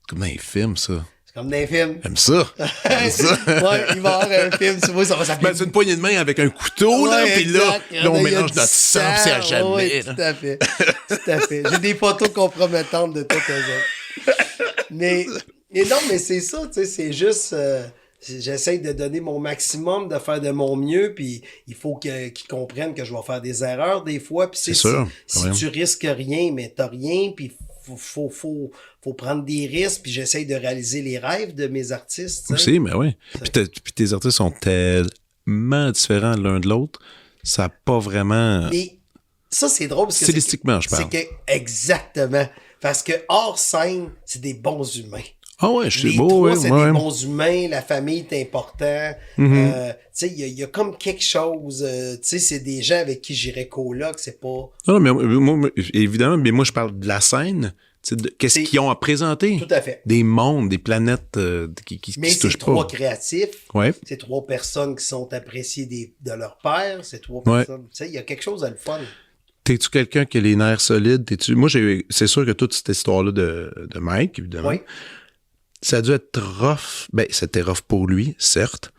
Comme dans les films, ça. C'est comme dans les films. J'aime ça. J'aime ça. Ouais, il va y avoir un film, tu vois, ça va s'appeler. Ben, c'est une poignée de main avec un couteau, là, Ouais, puis là, exact. on Il y a mélange du notre sang, puis c'est à jamais. Oui, là. tout à fait. Tout à fait. J'ai des photos compromettantes de tous eux autres. Mais non, mais c'est ça, tu sais, c'est juste... j'essaie de donner mon maximum, de faire de mon mieux, puis il faut qu'ils comprennent que je vais faire des erreurs des fois. Puis c'est sûr. Si tu risques rien, mais t'as rien, puis faut prendre des risques, puis j'essaie de réaliser les rêves de mes artistes. Aussi, mais oui. Puis tes artistes sont tellement différents l'un de l'autre, ça n'a pas vraiment... Mais ça, c'est drôle. Parce que stylistiquement, je parle. Exactement. Parce que hors scène, c'est des bons humains. Ah ouais, je sais. Les trois, c'est des bons humains. La famille est important. Tu sais, il y a comme quelque chose. Tu sais, c'est des gens avec qui j'irais coloc. C'est pas... Non, mais moi, évidemment, mais moi, je parle de la scène. Qu'est-ce qu'ils ont à présenter? Tout à fait. Des mondes, des planètes qui mais se touchent c'est trois pas. créatifs. Ouais. C'est trois personnes qui sont appréciées de leur père. C'est trois personnes. Tu sais, il y a quelque chose à le fun. T'es-tu quelqu'un qui a les nerfs solides? Moi, c'est sûr que toute cette histoire-là de Mike, évidemment, Oui. ça a dû être rough. Ben, c'était rough pour lui, certes.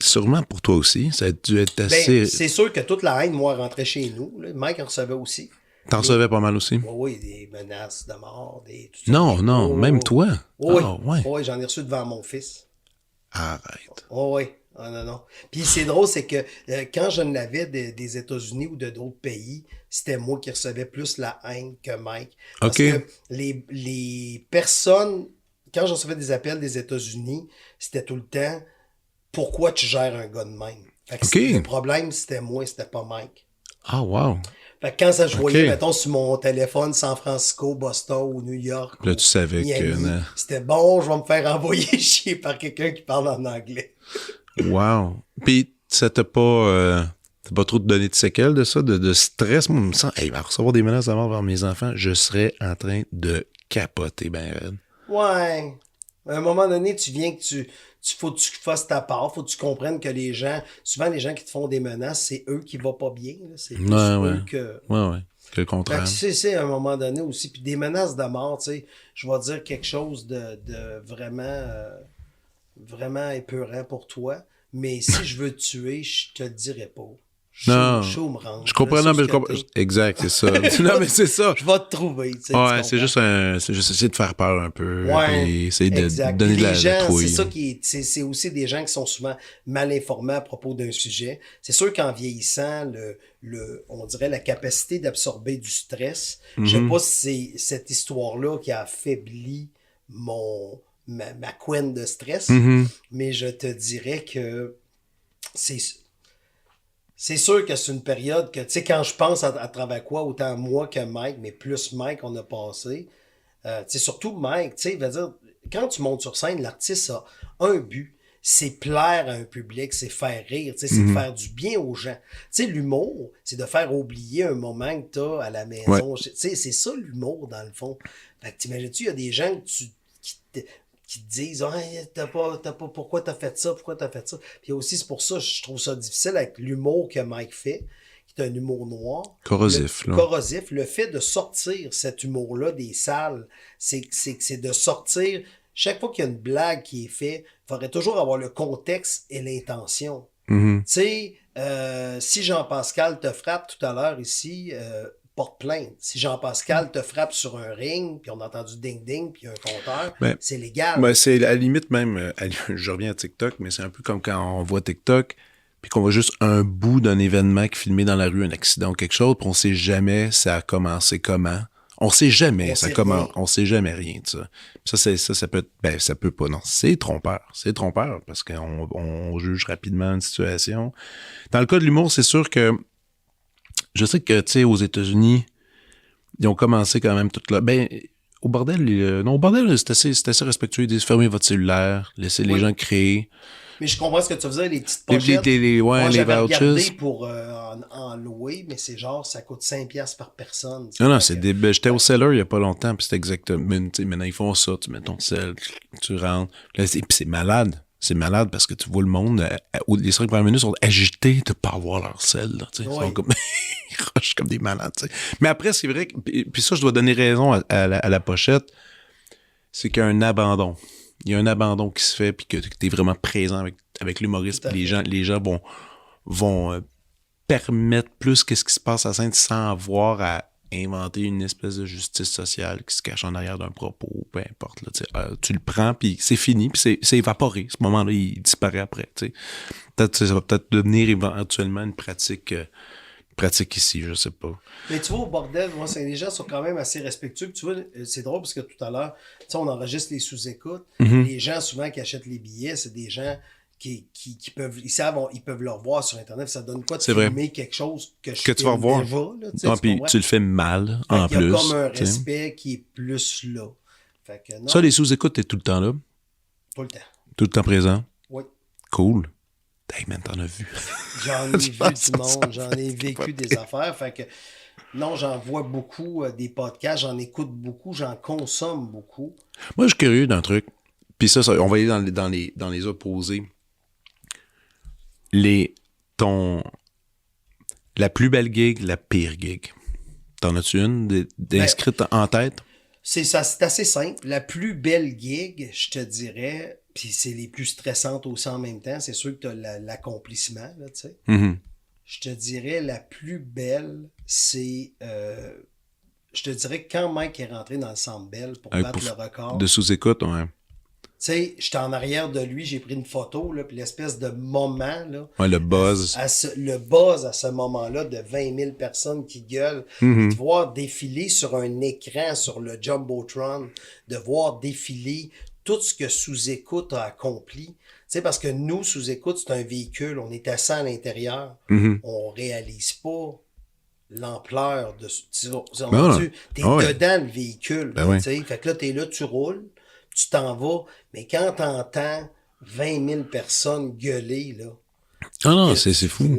Sûrement pour toi aussi. Ça a dû être assez... Ben, c'est sûr que toute la haine, moi, rentrait chez nous. Là. Mike en recevait aussi. T'en recevais pas mal aussi? Oui, des menaces de mort. Non, même toi? Oui, Ah, ouais. Oui, j'en ai reçu devant mon fils. Arrête. Oui. Ah, non. Puis c'est drôle, c'est que quand je l'avais des États-Unis ou de d'autres pays, c'était moi qui recevais plus la haine que Mike. Parce que les personnes, quand je recevais des appels des États-Unis, c'était tout le temps « Pourquoi tu gères un gars de même? » Fait que le problème, c'était moi, c'était pas Mike. Ah, wow. Fait que quand ça, je voyais, mettons, sur mon téléphone, San Francisco, Boston ou New York. Là, tu savais Miami, que... c'était bon, je vais me faire envoyer chier par quelqu'un qui parle en anglais. Wow. Puis, ça t'a pas trop donné de séquelles de ça, de stress? Moi, je me sens, il va recevoir des menaces de mort vers mes enfants, je serais en train de capoter ben raide. Ouais. À un moment donné, tu viens que faut que tu fasses ta part, faut que tu comprennes que les gens, souvent les gens qui te font des menaces, c'est eux qui vont pas bien. Là. C'est plus eux que... Ouais. Que le contraire. C'est à un moment donné aussi. Puis des menaces de mort, tu sais, je vais dire quelque chose de vraiment, vraiment épeurant pour toi. Mais si je veux te tuer, je te le dirais pas. Non. Je comprends, non, mais je comprends. Exact, c'est ça. Non, mais c'est ça. Je vais te trouver, tu sais. Ouais, c'est juste essayer de faire peur un peu. Ouais. Et essayer de donner de la trouille. C'est ça c'est aussi des gens qui sont souvent mal informés à propos d'un sujet. C'est sûr qu'en vieillissant, on dirait la capacité d'absorber du stress. Je sais pas si c'est cette histoire-là qui a affaibli ma couenne de stress, mais je te dirais que c'est sûr que c'est une période que, tu sais, quand je pense à travers quoi, autant moi que Mike, mais plus Mike on a passé, tu sais, surtout Mike, tu sais, veut dire, quand tu montes sur scène, l'artiste a un but, c'est plaire à un public, c'est faire rire, tu sais, c'est de faire du bien aux gens. Tu sais, l'humour, c'est de faire oublier un moment que t'as à la maison. Tu sais, c'est ça l'humour, dans le fond. Fait que t'imagines-tu, il y a des gens qui te disent pourquoi t'as fait ça, pourquoi t'as fait ça. Puis aussi, c'est pour ça que je trouve ça difficile avec l'humour que Mike fait, qui est un humour noir. Corrosif, là. Corrosif. Le fait de sortir cet humour-là des salles, c'est de sortir. Chaque fois qu'il y a une blague qui est faite, il faudrait toujours avoir le contexte et l'intention. Tu sais, si Jean-Pascal te frappe tout à l'heure ici, porte plainte. Si Jean-Pascal te frappe sur un ring, puis on a entendu ding-ding, puis un compteur, c'est légal. Ben, c'est à la limite même, je reviens à TikTok, mais c'est un peu comme quand on voit TikTok, puis qu'on voit juste un bout d'un événement qui est filmé dans la rue, un accident ou quelque chose, puis on sait jamais ça a commencé comment. On sait jamais on sait jamais rien de ça. Ça peut être, ben, ça peut pas, non. C'est trompeur parce qu'on juge rapidement une situation. Dans le cas de l'humour, c'est sûr que, je sais que, tu sais, aux États-Unis, ils ont commencé quand même tout là. Ben, au bordel, c'est assez respectueux. Ils disent, fermez votre cellulaire, laissez les gens créer. Mais je comprends ce que tu veux dire, les petites pochettes. Moi, j'avais regardé vouchers. pour en louer, mais c'est genre, ça coûte 5$ par personne. Non, j'étais au seller il y a pas longtemps, puis c'était exactement. Maintenant, ils font ça, tu mets ton sel, tu rentres. Puis c'est malade. C'est malade parce que tu vois le monde, les 5 premières minutes sont agités de pas avoir leur sel. Là, ils sont comme, ils rushent comme des malades. T'sais. Mais après, c'est vrai que, puis ça, je dois donner raison à la pochette, c'est qu'il y a un abandon. Il y a un abandon qui se fait, puis que tu es vraiment présent avec l'humoriste. Les gens vont permettre plus qu'est-ce qui se passe à la scène sans avoir à inventer une espèce de justice sociale qui se cache en arrière d'un propos, peu importe. Là, tu le prends, puis c'est fini, puis c'est évaporé. Ce moment-là, il disparaît après. Peut-être ça va peut-être devenir éventuellement une pratique ici, je sais pas. Mais tu vois, au bordel, moi, les gens sont quand même assez respectueux. Puis tu vois, c'est drôle parce que tout à l'heure, tu sais, on enregistre les sous-écoutes. Les gens, souvent, qui achètent les billets, c'est des gens qui peuvent, ils peuvent le revoir sur Internet. Ça donne quoi de filmer quelque chose que tu vas revoir. Déjà, puis tu le fais mal, en plus. Il y a comme un respect qui est plus là. Fait que, non, ça, les sous-écoutes, t'es tout le temps là? Tout le temps. Tout le temps présent? Oui. Cool. Hey man, t'en as vu. J'en ai vu du monde, j'en ai vécu des affaires. Fait que, non, j'en vois beaucoup des podcasts, j'en écoute beaucoup, j'en consomme beaucoup. Moi, je suis curieux d'un truc. Puis ça, on va aller dans les opposés. La plus belle gig, la pire gig. T'en as-tu une d'inscrite en tête? C'est assez simple. La plus belle gig, je te dirais, puis c'est les plus stressantes aussi en même temps, c'est sûr que t'as l'accomplissement, là, tu sais. Je te dirais, la plus belle, c'est... je te dirais que quand Mike est rentré dans le Centre Bell pour battre le record... De sous-écoute, ouais. Tu sais, j'étais en arrière de lui, j'ai pris une photo, là, puis l'espèce de moment, là... Ouais, le buzz. Le buzz à ce moment-là de 20 000 personnes qui gueulent, de voir défiler sur un écran, sur le Jumbotron, de voir défiler tout ce que Sous-Écoute a accompli. Tu sais, parce que nous, Sous-Écoute, c'est un véhicule, on est assis à l'intérieur, on réalise pas l'ampleur de... T'es dedans le véhicule, tu sais, fait que là, t'es là, tu roules, tu t'en vas, mais quand t'entends 20 000 personnes gueuler, là... Ah non, c'est fou.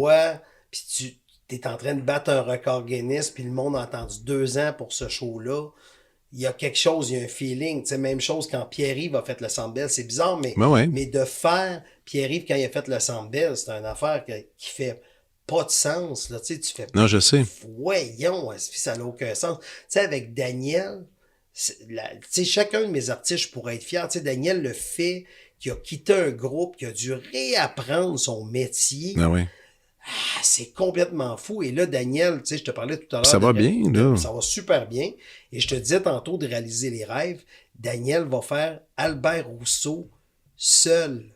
Puis tu es en train de battre un record Guinness, puis le monde a attendu 2 ans pour ce show-là. Il y a quelque chose, il y a un feeling. Tu sais, même chose quand Pierre-Yves a fait le Centre Bell. C'est bizarre, mais de faire Pierre-Yves quand il a fait le Centre Bell, c'est une affaire qui fait pas de sens. Là. Tu fais... Non, je sais. Voyons, ça n'a aucun sens. Tu sais, avec Daniel... chacun de mes artistes, je pourrais être fier. T'sais, Daniel le fait qu'il a quitté un groupe, qu'il a dû réapprendre son métier. Ah oui. C'est complètement fou. Et là, Daniel, je te parlais tout à l'heure. Ça va bien, là. Ça va super bien. Et je te disais tantôt de réaliser les rêves. Daniel va faire Albert Rousseau seul.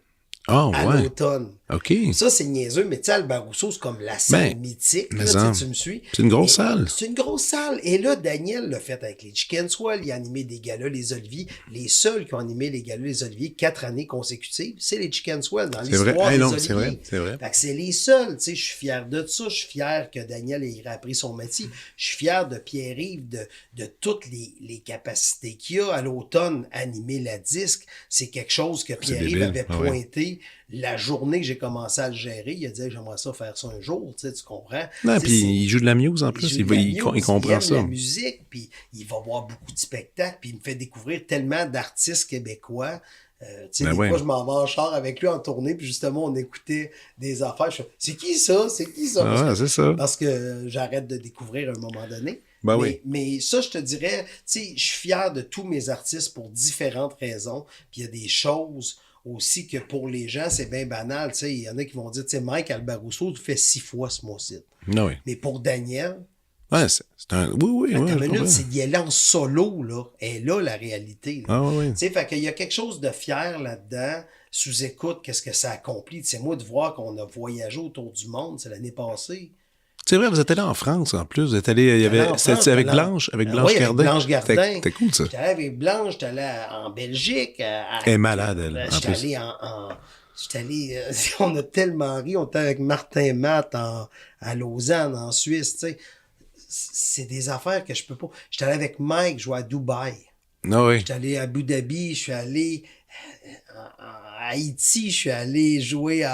À l'automne. OK. Ça, c'est niaiseux, mais tu sais, Albert Rousseau, c'est comme la salle mythique. Là, tu me suis. C'est une grosse salle. C'est une grosse salle. Et là, Daniel l'a fait avec les Chicken Swell. Il a animé des galas, les Oliviers. Les seuls qui ont animé les galas, les Oliviers 4 années consécutives, c'est les Chicken Swell dans l'histoire des Oliviers. C'est vrai. Fait que c'est les seuls. Tu sais, je suis fier de ça. Je suis fier que Daniel ait appris son métier. Je suis fier de Pierre-Yves, de toutes les capacités qu'il a à l'automne animer la disque. C'est quelque chose que Pierre-Yves avait pointé lui, la journée que j'ai commencé à le gérer, il a dit, j'aimerais ça faire ça un jour, tu comprends? Non, puis il joue de la muse en plus, il comprend ça. Il aime la musique, puis il va voir beaucoup de spectacles, puis il me fait découvrir tellement d'artistes québécois. Des fois, je m'en vais en char avec lui en tournée, puis justement, on écoutait des affaires. Je fais, c'est qui ça? C'est ça. Parce que j'arrête de découvrir à un moment donné. Mais ça, je te dirais, je suis fier de tous mes artistes pour différentes raisons. Puis il y a des choses aussi que pour les gens, c'est bien banal. Il y en a qui vont dire, Mike Albarousso, tu fais 6 fois ce mois-ci. Mais pour Daniel, c'est un... Oui. Ta minute, c'est d'y aller en solo, là. Et là, la réalité. Là. Fait qu'il y a quelque chose de fier là-dedans. Sous-écoute, qu'est-ce que ça accomplit. C'est moi de voir qu'on a voyagé autour du monde, c'est l'année passée. C'est vrai, vous êtes allé en France en plus. Vous êtes allé, c'était avec Blanche, Gardin. Avec Blanche Gardin. C'était cool ça. J'étais allé avec Blanche, j'étais allé en Belgique. Elle est malade, elle. J'étais allé on a tellement ri, on était avec Martin Matt à Lausanne, en Suisse, tu sais. C'est des affaires que je peux pas. J'étais allé avec Mike jouer à Dubaï. J'étais allé à Abu Dhabi, je suis allé à Haïti, je suis allé jouer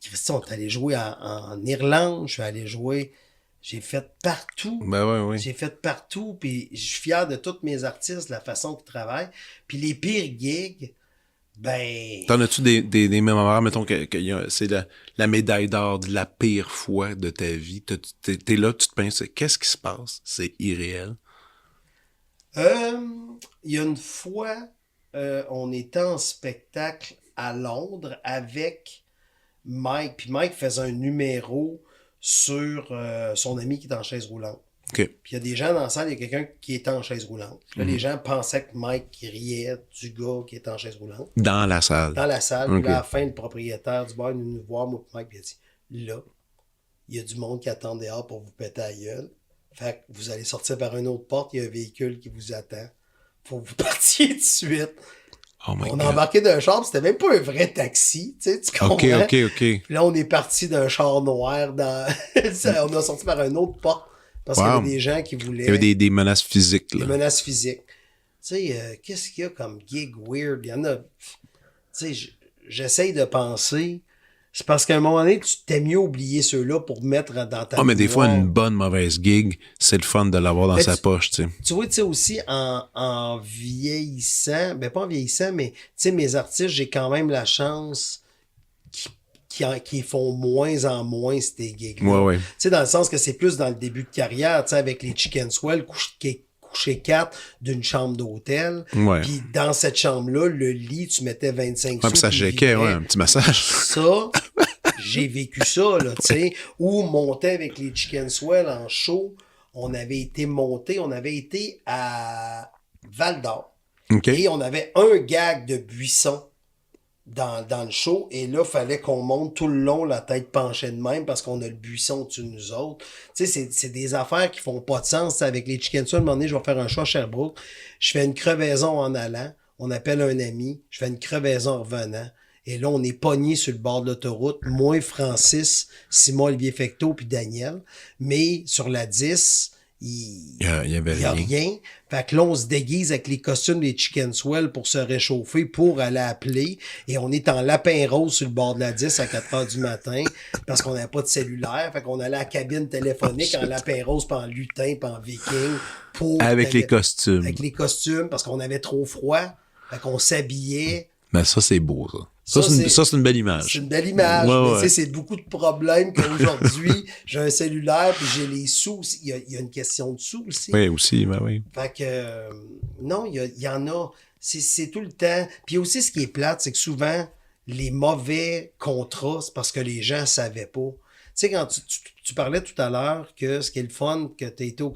Christian, on est allé jouer en Irlande, je suis allé jouer. J'ai fait partout. J'ai fait partout, puis je suis fier de tous mes artistes, la façon qu'ils travaillent. Puis les pires gigs, T'en as-tu des mémoires, mettons que c'est la médaille d'or de la pire fois de ta vie? T'es là, tu te penses, qu'est-ce qui se passe? C'est irréel. Il y a une fois, on était en spectacle à Londres avec Mike, puis Mike faisait un numéro sur son ami qui est en chaise roulante. Okay. Puis il y a des gens dans la salle, il y a quelqu'un qui est en chaise roulante. Là, les gens pensaient que Mike riait du gars qui est en chaise roulante. Dans la salle. Dans la salle. Okay. Puis à la fin, le propriétaire du bar est venu nous voir, moi et Mike, puis il a dit, là, il y a du monde qui attend dehors pour vous péter la gueule. Fait que vous allez sortir par une autre porte, il y a un véhicule qui vous attend. Faut que vous partiez tout de suite. Oh my on God. a embarqué d'un char, c'était même pas un vrai taxi, tu sais, tu comprends? OK. Puis là, on est parti d'un char noir on a sorti par une autre porte. Parce qu'il y avait des gens qui voulaient... Il y avait des menaces physiques. Là. Des menaces physiques. Tu sais, qu'est-ce qu'il y a comme gig weird? Il y en a... Tu sais, j'essaye de penser... C'est parce qu'à un moment donné, tu t'es mieux oublier ceux-là pour mettre dans ta mais des fois, une bonne mauvaise gig, c'est le fun de l'avoir dans sa poche, tu sais. Tu vois, tu sais, aussi, en vieillissant... Ben, pas en vieillissant, mais tu sais, mes artistes, j'ai quand même la chance... Qui font moins en moins ces gigs-là. Ouais. Tu sais, dans le sens que c'est plus dans le début de carrière, tu sais, avec les Chicken Swell, coucher 4 d'une chambre d'hôtel. Ouais. Puis dans cette chambre-là, le lit, tu mettais 25 sous. Puis ça checkait, un petit massage. Ça, j'ai vécu ça, là, tu sais. Ou monter avec les Chicken Swell en show. On avait été à Val-d'Or. Okay. Et on avait un gag de Buisson dans le show, et là, fallait qu'on monte tout le long la tête penchée de même parce qu'on a le buisson au-dessus de nous autres. Tu sais, c'est des affaires qui font pas de sens. T'sais, avec les Chicken Swell, à un moment donné, je vais faire un show à Sherbrooke, je fais une crevaison en allant, on appelle un ami, je fais une crevaison en revenant, et là, on est pogné sur le bord de l'autoroute, moi, Francis, Simon, Olivier Fecteau, puis Daniel, mais sur la 10, il y a rien. Fait que là, on se déguise avec les costumes des Chicken Swell pour se réchauffer, pour aller appeler. Et on est en lapin rose sur le bord de la 10 à 4 heures du matin parce qu'on n'avait pas de cellulaire. Fait qu'on allait à la cabine téléphonique en lapin rose, puis en lutin, puis en viking. Avec les costumes. Avec les costumes parce qu'on avait trop froid. Fait qu'on s'habillait. Mais ça, c'est beau, ça. Ça, c'est une belle image. C'est une belle image. Ouais, mais c'est beaucoup de problèmes qu'aujourd'hui, j'ai un cellulaire puis j'ai les sous. Il y a une question de sous aussi. Oui, aussi, ben oui. Fait que, non, il y en a. C'est tout le temps. Puis aussi, ce qui est plate, c'est que souvent, les mauvais contrats, c'est parce que les gens savaient pas. Tu sais, quand tu parlais tout à l'heure que ce qui est le fun, que tu as été au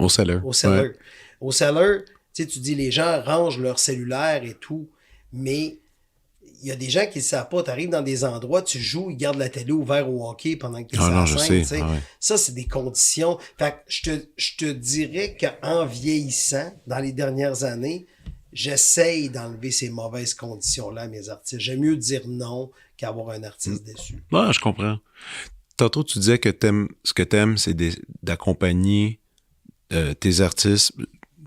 Cellar. Au Cellar. Ouais. Au Cellar, tu sais, tu dis les gens rangent leur cellulaire et tout, mais il y a des gens qui ne savent pas. Tu arrives dans des endroits, tu joues, ils gardent la télé ouverte au hockey pendant que tu es sur la scène. Je sais. Ah ouais. Ça, c'est des conditions. Fait que je te dirais qu'en vieillissant, dans les dernières années, j'essaye d'enlever ces mauvaises conditions-là à mes artistes. J'aime mieux dire non qu'avoir un artiste déçu. Ouais, je comprends. Tantôt, tu disais que ce que t'aimes, c'est d'accompagner tes artistes,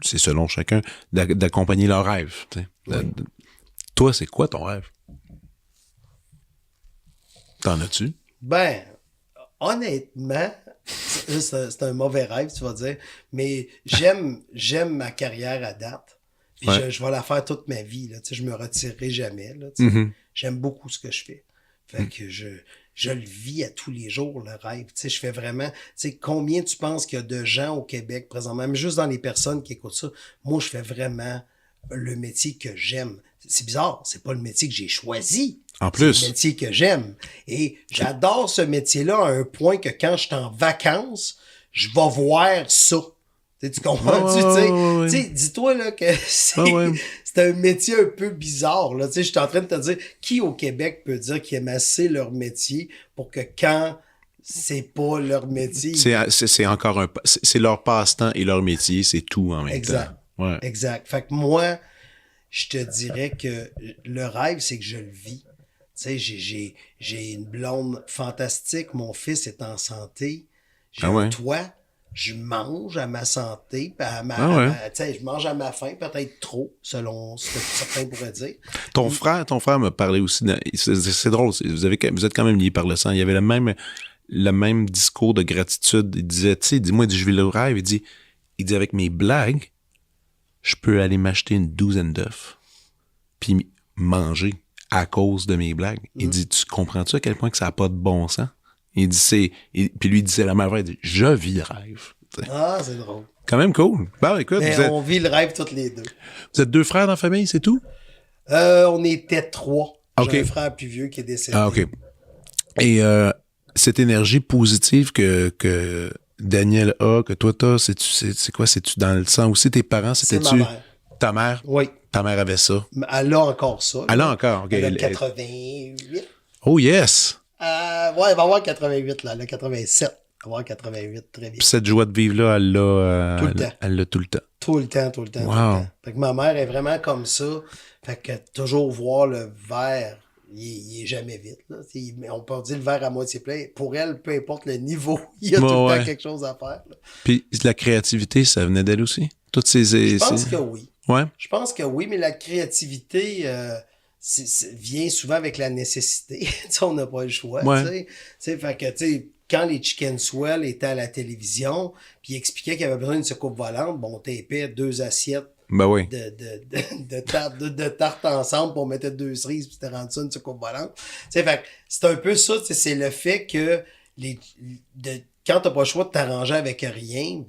c'est selon chacun, d'accompagner leurs rêves. Oui. Toi, c'est quoi ton rêve? T'en as-tu? Ben, honnêtement, c'est un mauvais rêve, tu vas dire, mais j'aime ma carrière à date. Puis Ouais. je vais la faire toute ma vie, là, tu sais, je me retirerai jamais, là, tu sais. Mhm. J'aime beaucoup ce que je fais. Fait que je le vis à tous les jours, le rêve. Tu sais, je fais vraiment, tu sais, combien tu penses qu'il y a de gens au Québec présentement, même juste dans les personnes qui écoutent ça, moi, je fais vraiment le métier que j'aime. C'est bizarre, c'est pas le métier que j'ai choisi. En C'est plus. le métier que j'aime. Et j'adore ce métier-là à un point que quand je suis en vacances, je vais voir ça. Tu comprends-tu? Ouais. Tu sais, dis-toi là, que c'est Ouais. c'est un métier un peu bizarre. Là. Tu sais, je suis en train de te dire, qui au Québec peut dire qu'ils aiment assez leur métier pour que quand c'est pas leur métier... C'est encore c'est leur passe-temps et leur métier, c'est tout en même Exact. temps. Ouais. Exact. Fait que moi, je te dirais que le rêve, c'est que je le vis. Tu sais, j'ai une blonde fantastique, mon fils est en santé, j'ai Ah ouais. un toit, je mange à ma santé, puis Ah ouais. tu sais, je mange à ma faim, peut-être trop, selon ce que certains pourraient dire. Ton frère me parlait aussi. C'est drôle. Vous êtes quand même liés par le sang. Il y avait le même discours de gratitude. Il disait, tu sais, dis-moi, je vis le rêve. Il dit avec mes blagues, je peux aller m'acheter une douzaine d'œufs puis manger à cause de mes blagues. Il dit, tu comprends-tu à quel point que ça n'a pas de bon sens? Il dit, puis lui, il disait la même affaire, il dit, je vis le rêve. T'sais. Ah, c'est drôle. Quand même cool. Bon, écoute, Mais on vit le rêve toutes les deux. vous êtes 2 frères dans la famille, c'est tout? On était 3. Ok. J'ai un frère plus vieux qui est décédé. Ah, OK. Et cette énergie positive que Daniel a, que toi t'as, c'est quoi? C'est-tu dans le sang aussi? Tes parents, C'est c'était-tu? ma mère. Ta mère? Oui. Ta mère avait ça. Elle a encore ça. là. Elle a encore, OK. Elle a 88. Oh yes! Ouais, elle va avoir 88, là. Elle a 87. Elle va avoir 88, très bien. Puis cette joie de vivre-là, elle l'a... Tout le temps. Elle l'a tout le temps. Tout le temps, tout le temps, Wow. tout le temps. Fait que ma mère est vraiment comme ça. Fait que toujours voir le verre, il est jamais vide. Là. On peut dire le verre à moitié plein. Pour elle, peu importe le niveau, il y a tout le temps quelque chose à faire. Là. Puis la créativité, ça venait d'elle aussi? Toutes ces... Je pense que oui. Ouais? Je pense que oui, mais la créativité vient souvent avec la nécessité. On n'a pas le choix. Ouais. Fait que, tu sais, quand les Chicken Swell étaient à la télévision, puis ils expliquaient qu'il y avait besoin d'une soucoupe volante, bon, on tapait 2 assiettes Ben oui. de tarte ensemble, pour on mettait 2 cerises, puis c'était rendu ça une soucoupe volante. Fait que c'est un peu ça, c'est le fait que quand t'as pas le choix de t'arranger avec rien,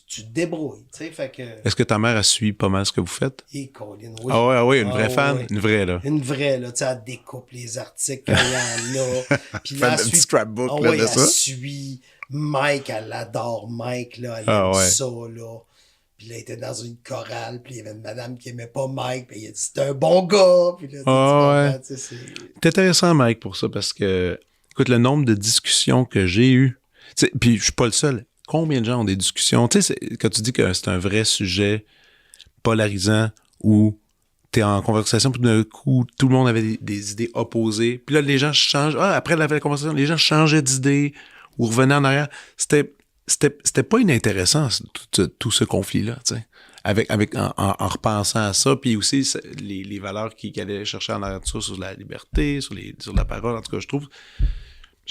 tu te débrouilles. Fait que... Est-ce que ta mère a suivi pas mal ce que vous faites? Et Colin, oui. Ah ouais, une vraie fan? Oui. Une vraie, là. Une vraie, là. Tu sais, elle découpe les articles quand il y en a. Puis là, Fait elle un petit suit... scrapbook, Ah là, ouais, de elle ça. suit Mike, elle adore Mike, là. Elle Ah aime ouais. ça, là. Puis là, elle était dans une chorale, puis il y avait une madame qui aimait pas Mike, puis il a dit c'était un bon gars. Puis là, Ah tu sais, C'est intéressant, Mike, pour ça, parce que, écoute, le nombre de discussions que j'ai eues, puis je suis pas le seul. Combien de gens ont des discussions? Tu sais, quand tu dis que c'est un vrai sujet polarisant où t'es en conversation, puis d'un coup, tout le monde avait des idées opposées. Puis là, les gens changent. Après la conversation, les gens changeaient d'idées ou revenaient en arrière. C'était pas inintéressant, tout ce conflit-là, tu sais. En repensant à ça, puis aussi les valeurs qu'il allait chercher en arrière de ça, sur la liberté, sur la parole, en tout cas, je trouve.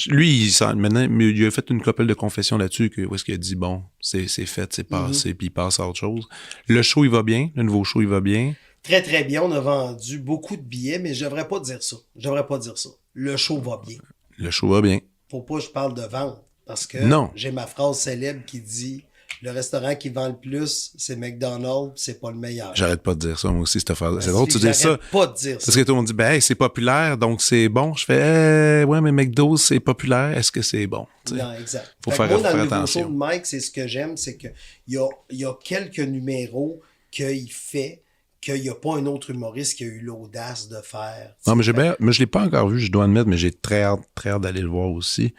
Lui, maintenant, il a fait une couple de confessions là-dessus, où est-ce qu'il a dit, bon, c'est fait, c'est passé, puis il passe à autre chose. Le show, il va bien. Le nouveau show, il va bien. très, très bien. On a vendu beaucoup de billets, mais je devrais pas dire ça. Je devrais pas dire ça. Le show va bien. Le show va bien. Faut pas que je parle de vente. Parce que Non. j'ai ma phrase célèbre qui dit le restaurant qui vend le plus, c'est McDonald's, c'est pas le meilleur. J'arrête pas de dire ça, moi aussi, cette phrase. C'est drôle, tu dis ça. J'arrête pas de dire ça. Parce que tout le monde dit, ben, hey, c'est populaire, donc c'est bon. Je fais, ouais, mais McDo, c'est populaire, est-ce que c'est bon? T'sais. Non, exact. Faut Fait que faire moi, dans le nouveau attention. show de Mike, c'est ce que j'aime, c'est qu'il y a quelques numéros qu'il fait qu'il n'y a pas un autre humoriste qui a eu l'audace de faire. Non, mais je l'ai pas encore vu, je dois admettre, mais j'ai très hâte d'aller le voir aussi.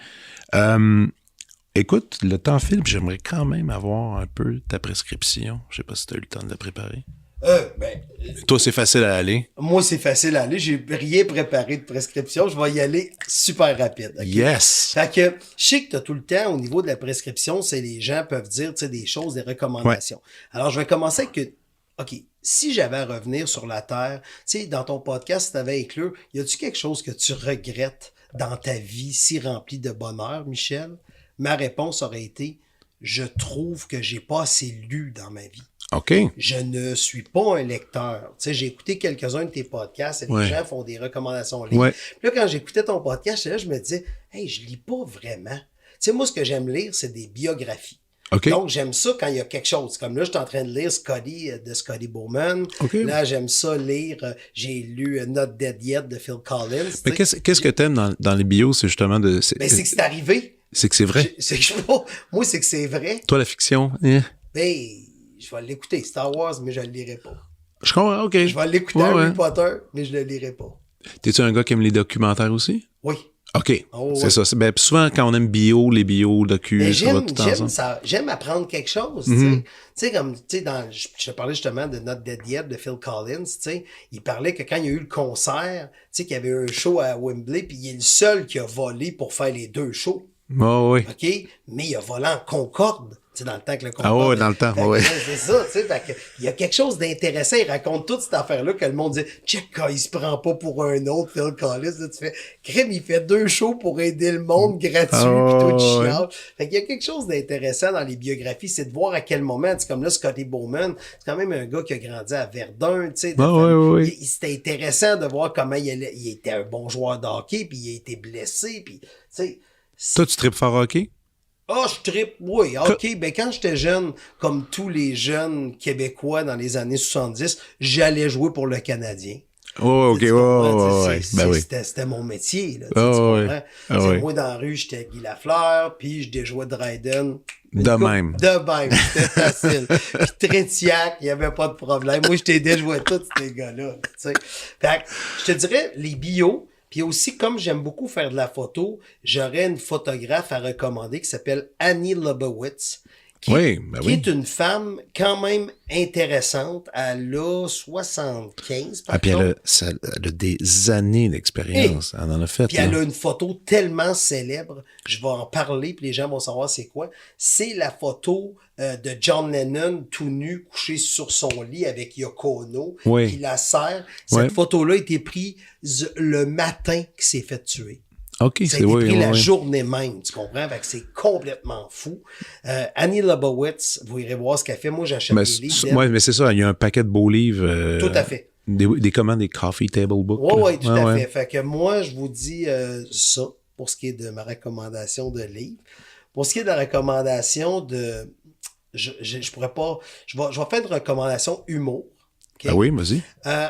Écoute, le temps file, puis j'aimerais quand même avoir un peu ta prescription. Je sais pas si tu as eu le temps de la préparer. Toi, c'est facile à aller. Moi, c'est facile à aller. J'ai rien préparé de prescription. Je vais y aller super rapide. Okay? Yes! Fait que je sais que tu as tout le temps, au niveau de la prescription, c'est les gens peuvent dire des choses, des recommandations. Ouais. Alors, je vais commencer avec que, OK, si j'avais à revenir sur la Terre, tu sais, dans ton podcast, tu avais éclairé, y a-tu quelque chose que tu regrettes dans ta vie si remplie de bonheur, Michel? Ma réponse aurait été, je trouve que j'ai pas assez lu dans ma vie. OK. Je ne suis pas un lecteur. Tu sais, j'ai écouté quelques-uns de tes podcasts et les Ouais. gens font des recommandations livres. Ouais. Puis là, quand j'écoutais ton podcast, là, je me disais, hey, je lis pas vraiment. Tu sais, moi, ce que j'aime lire, c'est des biographies. OK. Donc, j'aime ça quand il y a quelque chose. Comme là, je suis en train de lire Scotty de Scotty Bowman. OK. Là, j'aime ça lire. J'ai lu Not Dead Yet de Phil Collins. Mais tu sais. qu'est-ce que t'aimes dans les bios, c'est justement de... Ben, c'est que c'est arrivé. C'est que c'est vrai. C'est que je sais pas. Moi, c'est que c'est vrai. Toi, la fiction, eh. Ben, je vais l'écouter. Star Wars, mais je le lirai pas. Je comprends, OK. Je vais l'écouter Ouais, Harry ouais. Potter, mais je le lirai pas. T'es-tu un gars qui aime les documentaires aussi? Oui. OK. Oh, c'est ouais. ça. Ben, souvent, quand on aime les bio, docu, Mais ça va tout ensemble. j'aime apprendre quelque chose, tu Mhm. sais. Tu sais, comme, tu sais, je te parlais justement de Not Dead Yet de Phil Collins, tu sais. Il parlait que quand il y a eu le concert, tu sais, qu'il y avait eu un show à Wembley, puis il est le seul qui a volé pour faire les deux shows. Oh, oui. OK? Mais il a volé en Concorde. Tu sais, dans le temps que le Concorde. Ah ouais, dans le temps, Fait que, ouais. C'est ça, tu sais. Fait que, il y a quelque chose d'intéressant. Il raconte toute cette affaire-là que le monde dit, check, quand il se prend pas pour un autre, Phil Collins. Là, tu fais, crème, il fait 2 shows pour aider le monde gratuit, Ah pis tout de ouais. chiant. Fait qu'il y a quelque chose d'intéressant dans les biographies, c'est de voir à quel moment, tu sais, comme là, Scotty Bowman, c'est quand même un gars qui a grandi à Verdun, tu sais. Ah ouais. C'était intéressant de voir comment il était un bon joueur de hockey, puis il a été blessé, puis, tu sais. Toi, tu tripes fort hockey? Ah, je trippe, oui, ok. Ben, quand j'étais jeune, comme tous les jeunes Québécois dans les années 70, j'allais jouer pour le Canadien. Oh, OK. Tu comprends? Ouais. Ben oui. C'était mon métier, là. Ah, Tu comprends? ouais. Ah, T'sais, ouais. moi, dans la rue, j'étais Guy Lafleur, puis je déjouais Dryden. De même. De même. C'était facile. Puis Trétiac, il n'y avait pas de problème. Moi, je t'ai déjoué tous ces gars-là, tu sais. Fait que, je te dirais, les bios. Puis aussi, comme j'aime beaucoup faire de la photo, j'aurais une photographe à recommander qui s'appelle Annie Leibovitz, qui est une femme quand même intéressante. Elle a 75, par puis contre. elle a des années d'expérience. Elle en a fait. Puis elle a une photo tellement célèbre, je vais en parler, puis les gens vont savoir c'est quoi. C'est la photo de John Lennon tout nu, couché sur son lit avec Yoko Ono, qui la serre. Cette photo-là a été prise le matin qu'il s'est fait tuer. OK, ça a été pris la journée même, tu comprends? Fait que c'est complètement fou. Annie Leibovitz, vous irez voir ce qu'elle fait. Moi, j'achète des livres. Oui, mais c'est ça, il y a un paquet de beaux livres. Tout à fait. Des coffee table books. Oui, tout à fait. Fait que moi, je vous dis ça pour ce qui est de ma recommandation de livre. Pour ce qui est de la recommandation de... Je pourrais pas... Je vais faire une recommandation humour. Okay? Ah oui, vas-y.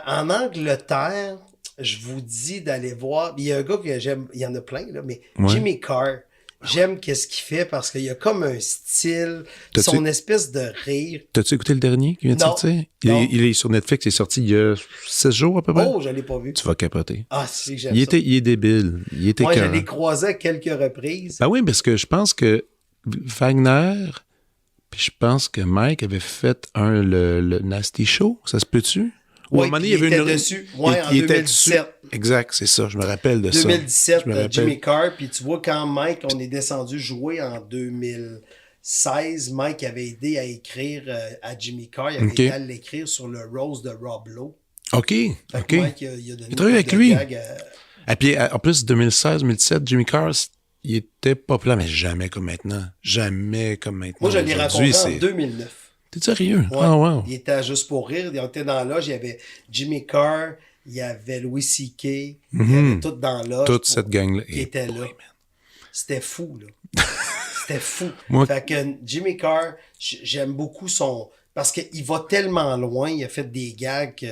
En Angleterre... Je vous dis d'aller voir. Il y a un gars que j'aime, il y en a plein, là, mais Jimmy Carr. J'aime qu'est-ce qu'il fait parce qu'il y a comme un style, son espèce de rire. T'as-tu écouté le dernier qui vient de sortir? Il est sur Netflix, il est sorti il y a 16 jours à peu près. Oh, je l'ai pas vu. Tu vas capoter. Ah, c'est que j'aime ça. Il est débile. Moi, je l'ai croisé à quelques reprises. Ben oui, parce que je pense que Wagner, puis je pense que Mike avait fait le Nasty Show. Ça se peut-tu? Oui, il était dessus. Oui, en 2017. Exact, c'est ça. Je me rappelle de 2017, Jimmy Carr. Puis tu vois, quand Mike, on est descendu jouer en 2016, Mike avait aidé à écrire à Jimmy Carr. Il avait aidé à l'écrire sur le Rose de Rob Lowe. OK. Mike, il a donné travaillé avec lui. Et puis, en plus, 2016-2017, Jimmy Carr, il était populaire, mais jamais comme maintenant. Jamais comme maintenant. Moi, je l'ai rencontré en 2009. T'es sérieux? Ouais. Oh, wow. Il était à Juste pour rire. Il était dans la loge. Il y avait Jimmy Carr, il y avait Louis C.K. Il y avait tout dans la loge. Toute cette gang-là. Qui était là. C'était fou, là. C'était fou. Fait que Jimmy Carr, j'aime beaucoup son... Parce qu'il va tellement loin. Il a fait des gags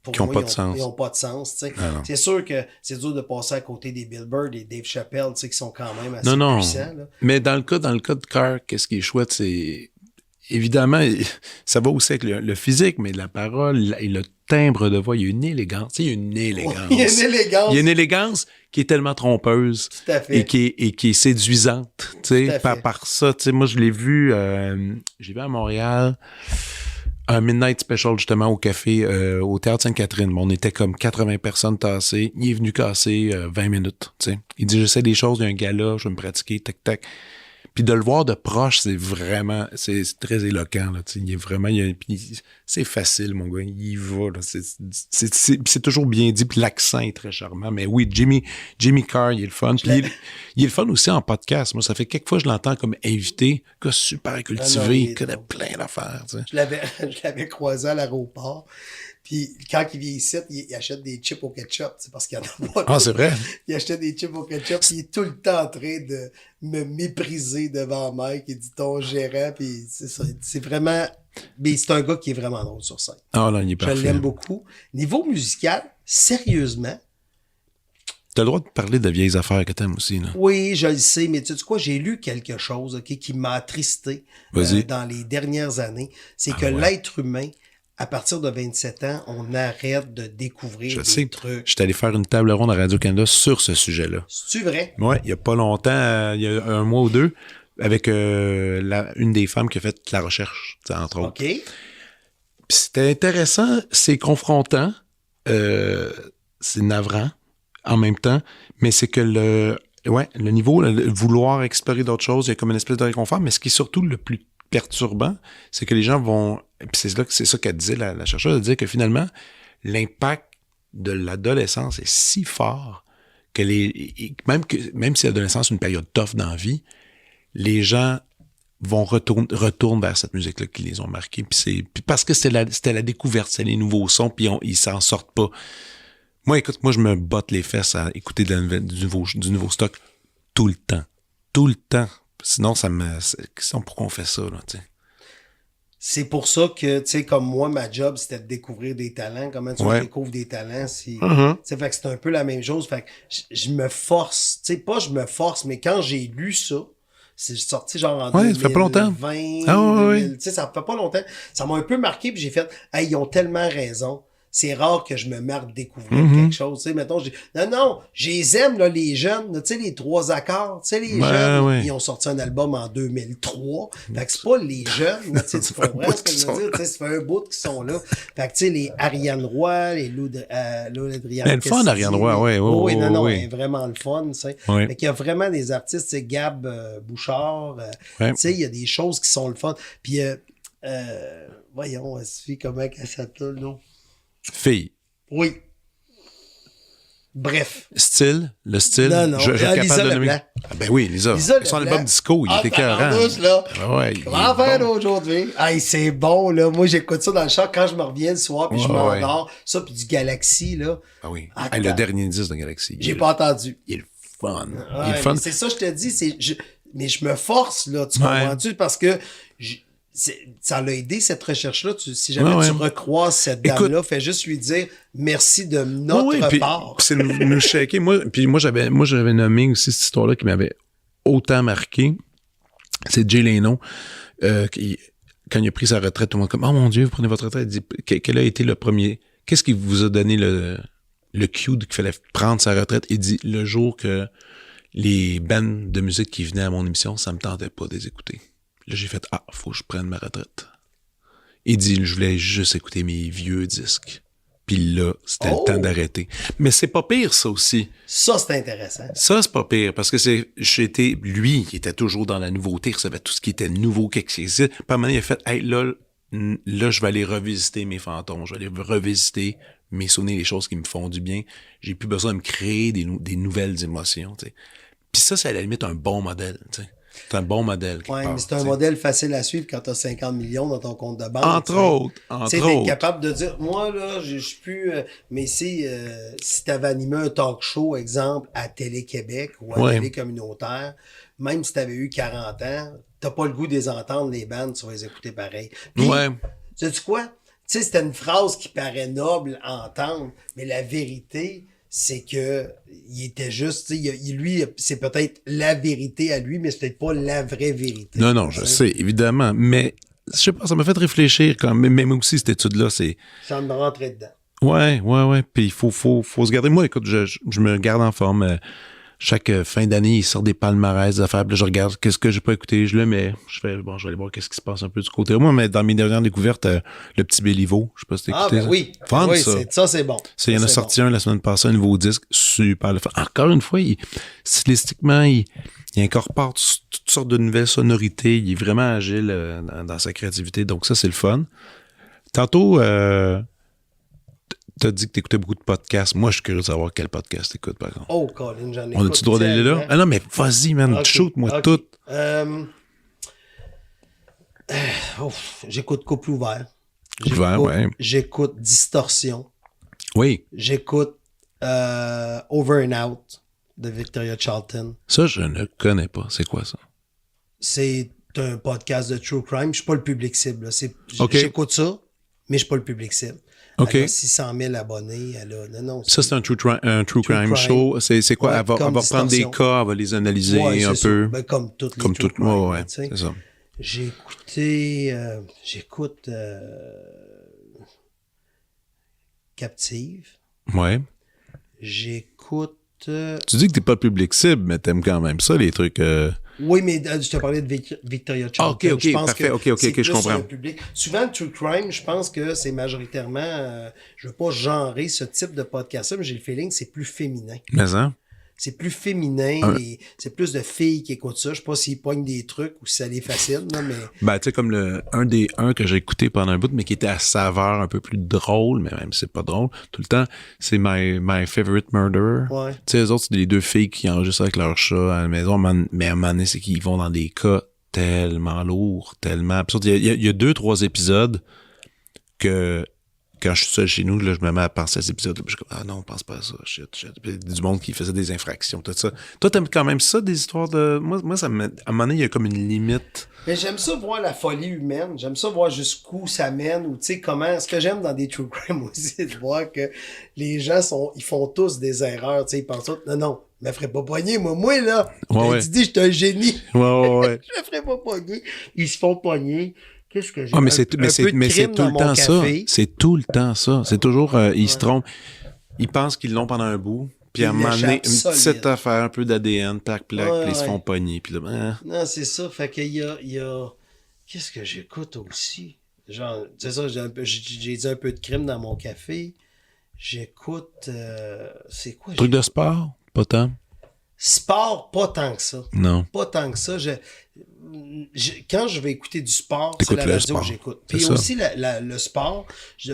pour moi, ils n'ont pas de sens. C'est sûr que c'est dur de passer à côté des Bill Burr, des Dave Chappelle, qui sont quand même assez puissants. Là. Mais dans le cas de Carr, qu'est-ce qui est chouette, c'est... Évidemment, ça va aussi avec le physique, mais la parole et le timbre de voix, il y a une élégance. Il y a une élégance. Il y a une élégance. Il y a une élégance qui est tellement trompeuse. Tout à fait. Et qui est séduisante. Par ça, moi, je l'ai vu à Montréal, un Midnight Special, justement, au café, au Théâtre Sainte-Catherine. On était comme 80 personnes tassées. Il est venu casser 20 minutes. T'sais. Il dit, j'essaie des choses, il y a un gala, je vais me pratiquer, tac, tac. Puis de le voir de proche, c'est très éloquent, là, tu sais. Il est vraiment, puis c'est facile, mon gars. Il y va, là. C'est toujours bien dit, puis l'accent est très charmant. Mais oui, Jimmy Carr, il est le fun. Puis il est le fun aussi en podcast. Moi, ça fait quelques fois que je l'entends comme invité, gars super cultivé, il connaît plein d'affaires, tu sais. Je l'avais croisé à l'aéroport. Puis quand il vient ici, il achète des chips au ketchup, c'est parce qu'il y en a pas. Ah, c'est vrai? Il achetait des chips au ketchup, puis il est tout le temps en train de me mépriser devant Mike. Il dit ton gérant, puis c'est ça. C'est vraiment... Mais c'est un gars qui est vraiment drôle sur scène. Ah non, il est parfait. Je l'aime beaucoup. Niveau musical, sérieusement... T'as le droit de parler de vieilles affaires que t'aimes aussi, là. Oui, je le sais, mais tu sais quoi, j'ai lu quelque chose qui m'a attristé dans les dernières années. C'est que l'être humain... À partir de 27 ans, on arrête de découvrir des trucs. Je suis allé faire une table ronde à Radio-Canada sur ce sujet-là. C'est-tu vrai? Oui, il n'y a pas longtemps, il y a un mois ou deux, avec une des femmes qui a fait la recherche, entre autres. OK. Puis c'était intéressant, c'est confrontant, c'est navrant en même temps, mais c'est que le niveau, le vouloir explorer d'autres choses, il y a comme une espèce de réconfort, mais ce qui est surtout le plus perturbant, c'est que les gens vont... Puis c'est ça qu'elle disait, la chercheuse, elle disait que finalement, l'impact de l'adolescence est si fort que même si l'adolescence est une période tough dans la vie, les gens retournent vers cette musique-là qui les ont marqués. Puis parce que c'était la découverte, c'est les nouveaux sons, puis ils s'en sortent pas. Moi, écoute, je me botte les fesses à écouter du nouveau stock tout le temps. Tout le temps. Sinon, pourquoi on fait ça, là, tu sais? C'est pour ça que, tu sais, comme moi, ma job, c'était de découvrir des talents. Comment tu découvres des talents? Tu sais, fait que c'est un peu la même chose. Fait que je me force. Tu sais, pas je me force, mais quand j'ai lu ça, c'est sorti genre en 2020. Ça fait pas longtemps. 2000, tu sais, ça fait pas longtemps. Ça m'a un peu marqué, puis j'ai fait, hey, ils ont tellement raison. C'est rare que je me marre de découvrir quelque chose. Tu sais, mettons, non, je les aime, là, les jeunes, tu sais, les 3 accords, tu sais, les jeunes, ils ont sorti un album en 2003. Fait que c'est pas les jeunes, tu sais, tu comprends ce que je veux dire? Tu sais, ça fait un bout qu'ils sont là. Fait que, tu sais, les Ariane Roy, les Lou Adrian. Le fun d'Ariane Roy, oui. Non, elle est vraiment le fun, tu sais. Oui. Fait qu'il y a vraiment des artistes, tu sais, Gab Bouchard, tu sais, il y a des choses qui sont le fun. Puis, voyons, Sophie, comment elle s'appelle, non? Fille. Oui. Bref. Le style. Non. Je suis Lisa capable de nommer. Leblanc. Ah ben oui, Lisa. Son album Disco, il était écœurant. Comment faire aujourd'hui? Hey, c'est bon, là. Moi, j'écoute ça dans le char quand je me reviens le soir, puis je m'endors. Ça, puis du Galaxy, là. Ah oui. Le dernier disque de Galaxy. J'ai pas entendu. Il est le fun. Il est le fun. C'est ça, je te dis. Mais je me force, là. Tu comprends-tu? Parce que... ça l'a aidé, cette recherche-là. Si jamais tu recroises cette dame-là, fais juste lui dire merci de notre part. Puis c'est nous shaker. Moi, j'avais nommé aussi cette histoire-là qui m'avait autant marqué. C'est Jay Leno, qui, quand il a pris sa retraite, tout le monde comme « Oh mon Dieu, vous prenez votre retraite. » Il dit « Quel a été le premier... Qu'est-ce qui vous a donné le cue qu'il fallait prendre sa retraite? » Il dit « Le jour que les bands de musique qui venaient à mon émission, ça me tentait pas de les écouter. » Là, j'ai fait « faut que je prenne ma retraite. » Il dit « Je voulais juste écouter mes vieux disques. » Puis là, c'était le temps d'arrêter. Mais c'est pas pire, ça aussi. Ça, c'est intéressant. Ça, c'est pas pire, parce que lui, il était toujours dans la nouveauté, il recevait tout ce qui était nouveau, quelque chose. Puis à un moment donné, il a fait « Hey, là, je vais aller revisiter mes fantômes, je vais aller revisiter mes souvenirs, les choses qui me font du bien. J'ai plus besoin de me créer des nouvelles émotions, tu sais. » Puis ça, c'est à la limite un bon modèle, tu sais. C'est un bon modèle. Oui, mais c'est un modèle facile à suivre quand tu as 50 millions dans ton compte de banque. Entre autres. Tu es capable de dire, moi, là, je suis plus... mais si tu avais animé un talk show, exemple, à Télé-Québec ou à Télé communautaire, même si tu avais eu 40 ans, tu pas le goût de les entendre, les bandes, tu vas les écouter pareil. Puis, sais-tu quoi? Tu sais, c'était une phrase qui paraît noble à entendre, mais la vérité... c'est que il était juste, lui, c'est peut-être la vérité à lui, mais c'est peut-être pas la vraie vérité. Non, je sais, évidemment, mais je sais pas, ça m'a fait réfléchir quand même, même aussi cette étude-là, c'est... Ça me rentrait dedans. Ouais, puis il faut se garder. Moi, écoute, je me garde en forme. Chaque fin d'année, il sort des palmarès d'affaires. Là, je regarde qu'est-ce que j'ai pas écouté. Je le mets. Je fais, je vais aller voir qu'est-ce qui se passe un peu du côté. Moi, mais dans mes dernières découvertes, le petit Béliveau, je sais pas si t'as écouté. Ah, ben oui. Fun, oui, ça. C'est bon. Il y en a sorti un la semaine passée, un nouveau disque. Super le fun. Encore une fois, stylistiquement, il il incorpore toutes sortes de nouvelles sonorités. Il est vraiment agile dans sa créativité. Donc, ça, c'est le fun. Tantôt, t'as dit que t'écoutais beaucoup de podcasts. Moi, je suis curieux de savoir quel podcast t'écoutes, par exemple. Oh, Colin, j'en ai On a-tu le droit d'aller là? Ah non, mais vas-y, man. Ok, Shoot-moi ok. tout. J'écoute Couple ouvert. Ouvert, ouais. J'écoute Distorsion. Oui. J'écoute Over and Out de Victoria Charlton. Ça, je ne connais pas. C'est quoi ça? C'est un podcast de true crime. Je suis pas le public cible. Là. Ok. J'écoute ça, mais je suis pas le public cible. OK. Elle a 600 000 abonnés. Non, Ça, c'est un true crime crime. show. C'est quoi? Ouais, Elle va comme prendre des Distorsion. cas, elle va les analyser Ouais, un c'est peu. ça. Ben, comme toutes les Comme true tout. crime, Ouais, tu sais. c'est ça. J'écoute Captive. Ouais. J'écoute... Tu dis que t'es pas le public cible, mais t'aimes quand même ça, les trucs... Oui, mais je te parlais de Victoria Charlton. ok, Je pense parfait, que ok, c'est je plus comprends. un public. Souvent, le true crime, je pense que c'est majoritairement... je veux pas genrer ce type de podcast-là, mais j'ai le feeling que c'est plus féminin. Mais hein? C'est plus féminin, c'est plus de filles qui écoutent ça. Je sais pas s'ils pognent des trucs ou si ça les fascine, là, mais... Ben, tu sais, comme un que j'ai écouté pendant un bout, mais qui était à saveur un peu plus drôle, mais même si c'est pas drôle, tout le temps, c'est My Favorite Murderer. Ouais. Tu sais, les autres, c'est les deux filles qui enregistrent avec leur chat à la maison, mais à un moment donné, c'est qu'ils vont dans des cas tellement lourds, tellement absurdes. Il y a 2-3 épisodes que... Quand je suis seul chez nous, là, je me mets à penser à ces épisodes. Je suis comme, ah non, on pense pas à ça. Shit. Puis il y a du monde qui faisait des infractions, tout ça. Toi, t'aimes quand même ça, des histoires de... Moi ça me... À un moment donné, il y a comme une limite. Mais j'aime ça voir la folie humaine. J'aime ça voir jusqu'où ça mène ou tu sais comment. Ce que j'aime dans des true crime aussi, c'est de voir que les gens ils font tous des erreurs. Tu sais, ils pensent non, je me ferais pas pogner, moi là. Ouais. Tu dis, je suis un génie. Ouais. Je me ferais pas pogner. Ils se font pogner. Qu'est-ce que j'ai? Ah, mais c'est tout le temps ça. C'est tout le temps ça. C'est toujours, ils se trompent. Ils pensent qu'ils l'ont pendant un bout. Puis à un moment donné, une petite affaire, un peu d'ADN, plaque, puis ils se font pogner. Puis là, Non, c'est ça. Fait qu'il y a... Qu'est-ce que j'écoute aussi? Genre, c'est ça, j'ai dit un peu de crime dans mon café. J'écoute... c'est quoi? Truc de sport? Pas tant? Sport, pas tant que ça. Non. Pas tant que ça. Quand je vais écouter du sport, c'est T'écoutes la le radio sport. que j'écoute. Puis C'est ça. aussi le sport.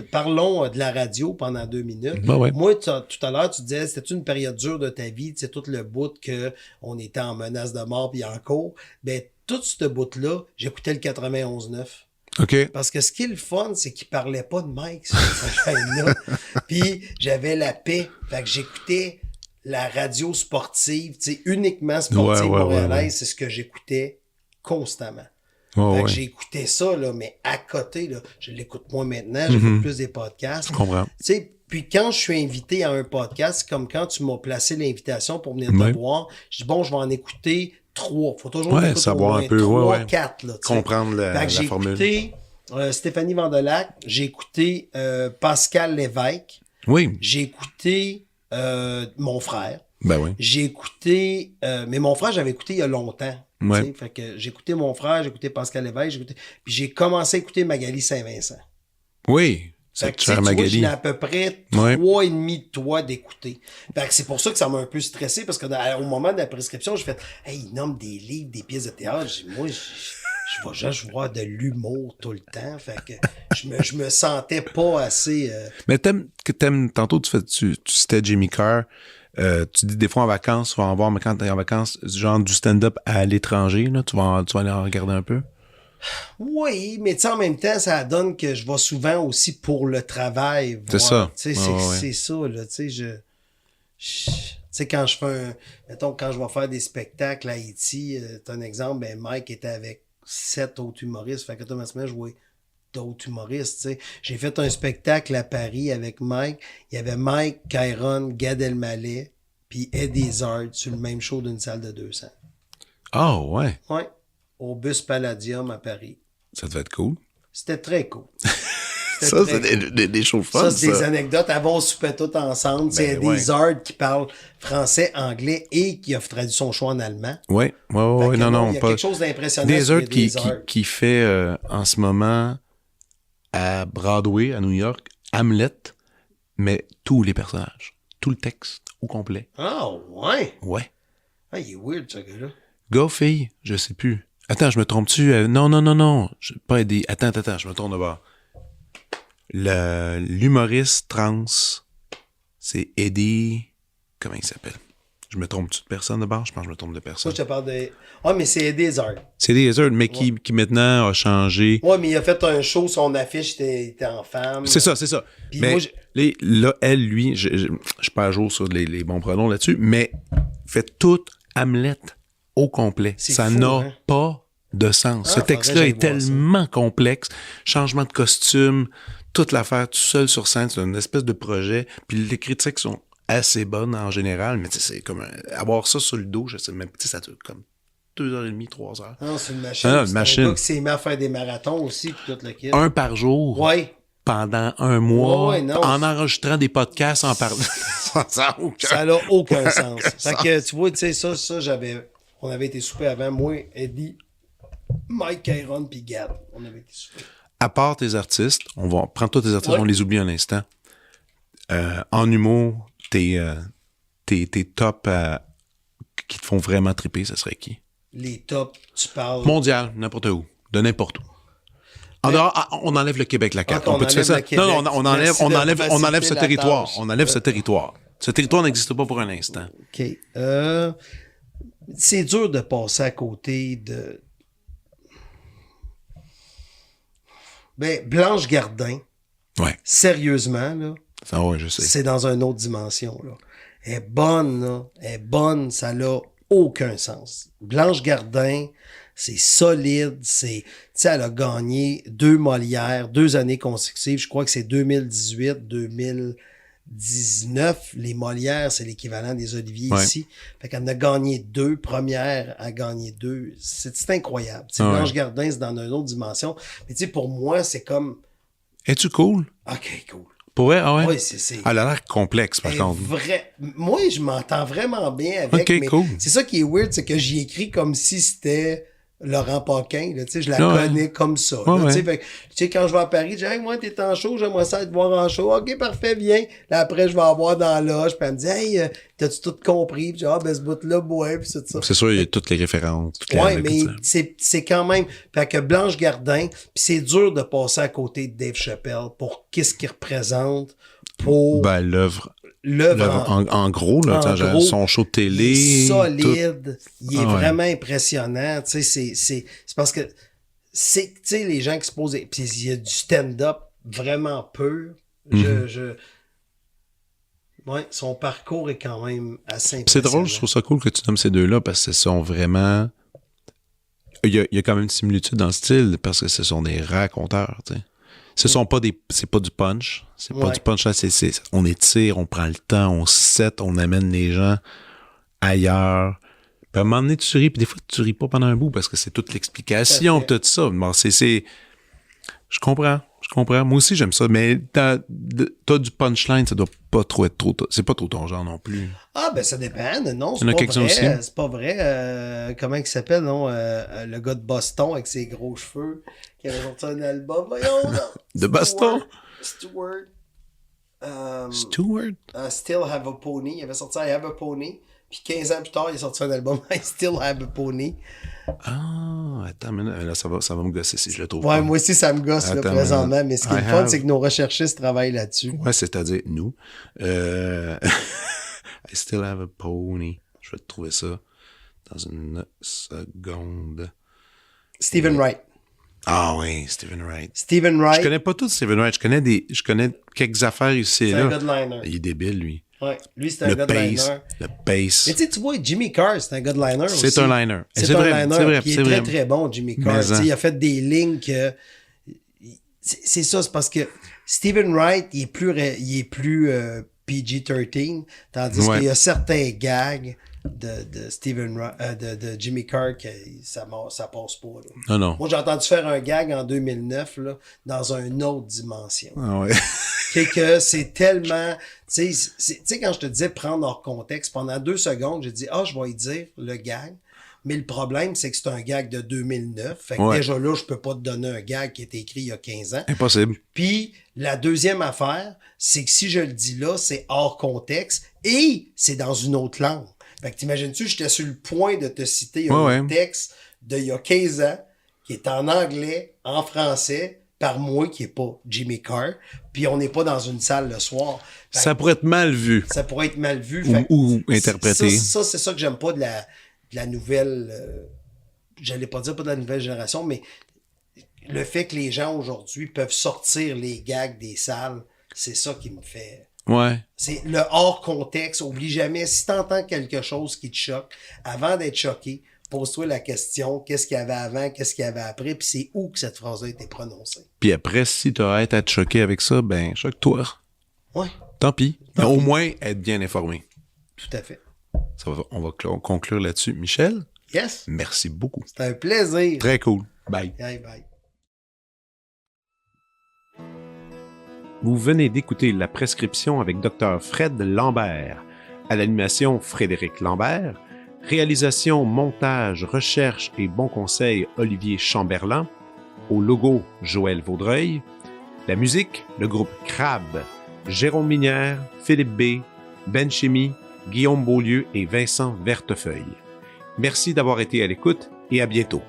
Parlons de la radio pendant 2 minutes. Ben ouais. Moi, tout à l'heure, tu disais, c'était une période dure de ta vie, tu sais, tout le bout qu'on était en menace de mort puis en cours. Ben, tout ce bout-là, j'écoutais le 91.9. OK. Parce que ce qui est le fun, c'est qu'il parlait pas de Mike sur cette chaîne-là. Puis j'avais la paix. Fait que j'écoutais la radio sportive, tu sais, uniquement sportive montréalaise, c'est ce que j'écoutais constamment. Fait que j'écoutais ça, là, mais à côté, là, je l'écoute moins maintenant, j'écoute plus des podcasts. Je comprends. Tu sais, puis quand je suis invité à un podcast, c'est comme quand tu m'as placé l'invitation pour venir te voir, je dis bon, je vais en écouter 3. Faut toujours savoir un peu, 3, 4, là, comprendre la formule. J'ai écouté Stéphanie Vandelac, j'ai écouté Pascal Lévesque. Oui. J'ai écouté mon frère. Ben oui. J'ai écouté... mais mon frère, j'avais écouté il y a longtemps. Ouais. Fait que j'ai écouté mon frère, j'ai écouté Pascal Lévesque, puis j'ai commencé à écouter Magali Saint-Vincent. Oui. Fait que, cher tu vois, Magali. j'ai à peu près 3,5 de toi d'écouter. Fait que c'est pour ça que ça m'a un peu stressé, parce que au moment de la prescription, j'ai fait « Hey, il nomme des livres, des pièces de théâtre. » Moi, je vais juste voir de l'humour tout le temps. Fait que je me sentais pas assez... Mais t'aimes tantôt, tu citais Jimmy Carr. Tu dis des fois en vacances, tu vas en voir, mais quand t'es en vacances, genre du stand-up à l'étranger, là, tu vas aller en regarder un peu? Oui, mais tu sais, en même temps, ça donne que je vais souvent aussi pour le travail. C'est ça. Tu sais, c'est ça, là. Tu sais, tu sais, quand je fais mettons, quand je vais faire des spectacles à Haïti, t'as un exemple, ben Mike était avec 7 autres humoristes. Fait que automatiquement, je jouais d'autres humoristes, tu sais. J'ai fait un spectacle à Paris avec Mike. Il y avait Mike, Kairon, Gad Elmaleh, puis Eddie Izzard sur le même show d'une salle de 200. Ah, ouais. Ouais. Au Bus Palladium à Paris. Ça devait être cool. C'était très cool. Ça, c'est des shows fun, ça. C'est des anecdotes. Avant, on soupait tout ensemble. C'est des Izzard qui parle français, anglais et qui a traduit son choix en allemand. Oui, non. Il y a quelque chose d'impressionnant. Des Izzard qui fait en ce moment à Broadway, à New York, Hamlet, mais tous les personnages. Tout le texte au complet. Ah, ouais. Ouais. Ah, il est weird, ce gars-là. Gars, fille, je sais plus. Attends, je me trompe-tu? Non. Je pas Eddie. Attends, je me tourne de bord. L'humoriste trans, c'est Eddie... Comment il s'appelle? Je me trompe-tu de personne de bord? Je pense que je me trompe de personne. Moi, je te parle de... Ah, mais c'est Eddie Izzard. C'est Eddie Izzard, mais qui maintenant a changé. Ouais, mais il a fait un show, son affiche était en femme. C'est ça. Puis Mais moi, là, elle, lui, je suis pas à jour sur les bons pronoms là-dessus, mais fait toute Hamlet au complet. C'est Ça fou, n'a hein? pas de sens. Ce Faudrait texte-là que j'aille est voir ça. tellement complexe. Changement de costume, toute l'affaire, tout seul sur scène, c'est une espèce de projet. Puis les critiques sont assez bonnes en général, mais tu sais, c'est comme avoir ça sur le dos, je sais même, tu sais, ça dure comme 2h30, 3h. Non, c'est une machine. Ah, une C'est machine. un gars qui s'est mis à faire des marathons aussi, puis tout le kit. Un par jour. Ouais. Pendant un mois, Ouais, non. en enregistrant des podcasts, en parlant. Ça Ça n'a aucun sens. Fait que, tu vois, tu sais, ça, on avait été souper avant, moi, Eddie, Mike Cairon, puis Gab. On avait été souper. À part tes artistes, on va prendre tous tes artistes, Ouais. on les oublie un instant. En humour, tes tops qui te font vraiment triper, ça serait qui? Les tops, tu parles. Mondial, n'importe où, de n'importe où. En dehors, on enlève le Québec, la carte. Ah, on peut faire enlève ça? le Québec. Non, on enlève, Merci on de enlève, on enlève ce faciliter la territoire. tâche. On enlève ce territoire. Ce territoire n'existe pas pour un instant. OK. C'est dur de passer à côté de... Ben, Blanche Gardin, Ouais. sérieusement, là, Ça, ouais, je sais. c'est dans une autre dimension, là. Elle est bonne, là. Elle est bonne, ça n'a aucun sens. Blanche Gardin, c'est solide, tu sais, elle a gagné 2 Molières, 2 années consécutives. Je crois que c'est 2018, 2019. Les Molières, c'est l'équivalent des Oliviers Ouais. ici. Fait qu'elle en a gagné 2. Première a gagné 2. C'est incroyable. Tu sais, Ah ouais. Blanche Gardin, c'est dans une autre dimension. Mais tu sais, pour moi, c'est comme... Es-tu cool? OK, cool. Pour vrai? Ah ouais? Oui, c'est... Elle a l'air complexe, par contre. Moi, je m'entends vraiment bien avec. Ok, mais cool. c'est ça qui est weird, c'est que j'y écris comme si c'était Laurent Paquin. Là, tu sais, je la Ouais. connais comme ça. Ouais, là, tu sais, ouais. fait que, tu sais, quand je vais à Paris, je dis, hey, moi, t'es en show, j'aimerais ça te voir en show. OK, parfait, viens. Là, après, je vais avoir dans la loge. Puis elle me dit, hey, t'as-tu tout compris? Puis je dis, ah, ben, ce bout-là, ouais, puis c'est ça. C'est sûr, il y a toutes les références. Toutes les Ouais, règles, mais tout ça. c'est quand même. Fait que Blanche Gardin, puis c'est dur de passer à côté de Dave Chappelle pour qu'est-ce qu'il représente pour Ben, l'œuvre l'œuvre en gros, là, en t'as genre gros, son show de télé. il est tout. solide, il est Ah ouais. vraiment impressionnant, tu sais, c'est parce que c'est, tu sais, les gens qui se posent, puis il y a du stand-up vraiment pur, Mm-hmm. ouais, son parcours est quand même assez Puis c'est impressionnant. drôle, je trouve ça cool que tu nommes ces deux-là parce que ce sont vraiment. Il y a quand même une similitude dans le style parce que ce sont des raconteurs, tu sais. Ce sont pas des. C'est pas du punch. C'est pas Ouais. du punch là. On étire, on prend le temps, on set, on amène les gens ailleurs. Puis à un moment donné, tu ris, puis des fois, tu ris pas pendant un bout parce que c'est toute l'explication, Tout à tout ça. Bon, je comprends. Moi aussi, j'aime ça. Mais t'as du punchline, ça doit pas trop être trop. C'est pas trop ton genre non plus. Ah, ben ça dépend, non, Il y en a c'est pas quelques-uns aussi. vrai, c'est pas vrai, comment il s'appelle, non, le gars de Boston avec ses gros cheveux, qui avait sorti un album, voyons, non. De Boston? Stewart. Stewart? Still Have a Pony. Il avait sorti I Have a Pony. Puis 15 ans plus tard, il a sorti un album I Still Have a Pony. Ah, attends, mais là, ça va me gosser si je le trouve Ouais, pas. moi aussi, ça me gosse là, Attends, présentement. Mais ce qui est I le fun, have- c'est que nos recherchistes travaillent là-dessus. Ouais, c'est-à-dire nous. I still have a pony. Je vais te trouver ça dans une seconde. Stephen Wright. Ah oui, Stephen Wright. Stephen Wright, Je connais pas tout Stephen Wright. Je connais quelques affaires ici et c'est un là. gars de liner. Il est débile, lui. Ouais, lui, c'est un Le gars de liner. pace. Le pace. Mais tu vois, Jimmy Carr, c'est un gars de liner aussi. C'est un liner. C'est un vrai, liner. c'est vrai, Puis il c'est est très, vrai. très bon, Jimmy Carr. Mais Tu sais, en. il a fait des lignes que... C'est ça, c'est parce que Stephen Wright, il est plus PG-13, tandis Ouais. qu'il y a certains gags de Stephen Wright, de Jimmy Carr que ça passe pas. Là. Non, non. Moi, j'ai entendu faire un gag en 2009 là, dans une autre dimension. Ah ouais. Que c'est tellement... Tu sais, quand je te disais prendre hors contexte, pendant 2 secondes, j'ai dit « Ah, je vais y dire le gag ». Mais le problème, c'est que c'est un gag de 2009. Fait que Ouais. déjà là, je peux pas te donner un gag qui est écrit il y a 15 ans. Impossible. Puis, la deuxième affaire, c'est que si je le dis là, c'est hors contexte et c'est dans une autre langue. Fait que t'imagines-tu, j'étais sur le point de te citer Ouais, un ouais. texte d'il y a 15 ans qui est en anglais, en français, par moi qui est pas Jimmy Carr, puis on n'est pas dans une salle le soir. Fait Ça pourrait être mal vu ça pourrait être mal vu. ou, Fait que ou interprété. ça, c'est ça que j'aime pas de la nouvelle... j'allais pas dire pas de la nouvelle génération, mais le fait que les gens aujourd'hui peuvent sortir les gags des salles, c'est ça qui me fait... Ouais. C'est le hors contexte. Oublie jamais, si t'entends quelque chose qui te choque, avant d'être choqué, pose-toi la question, qu'est-ce qu'il y avait avant, qu'est-ce qu'il y avait après, puis c'est où que cette phrase-là a été prononcée. Puis après, si tu as à te choquer avec ça, ben choque-toi. Ouais, Tant pis. Mais Tant au pis. moins, être bien informé. tout à fait. On va conclure là-dessus. Michel, Yes, merci beaucoup. c'est un plaisir. Très cool. Bye. Bye bye. Vous venez d'écouter La Prescription avec Dr. Fred Lambert. À l'animation, Frédéric Lambert. Réalisation, montage, recherche et bons conseils, Olivier Chamberlain. Au logo, Joël Vaudreuil. La musique, le groupe Crabe. Jérôme Minière, Philippe B., Ben Chimie, Guillaume Beaulieu et Vincent Vertefeuille. Merci d'avoir été à l'écoute et à bientôt.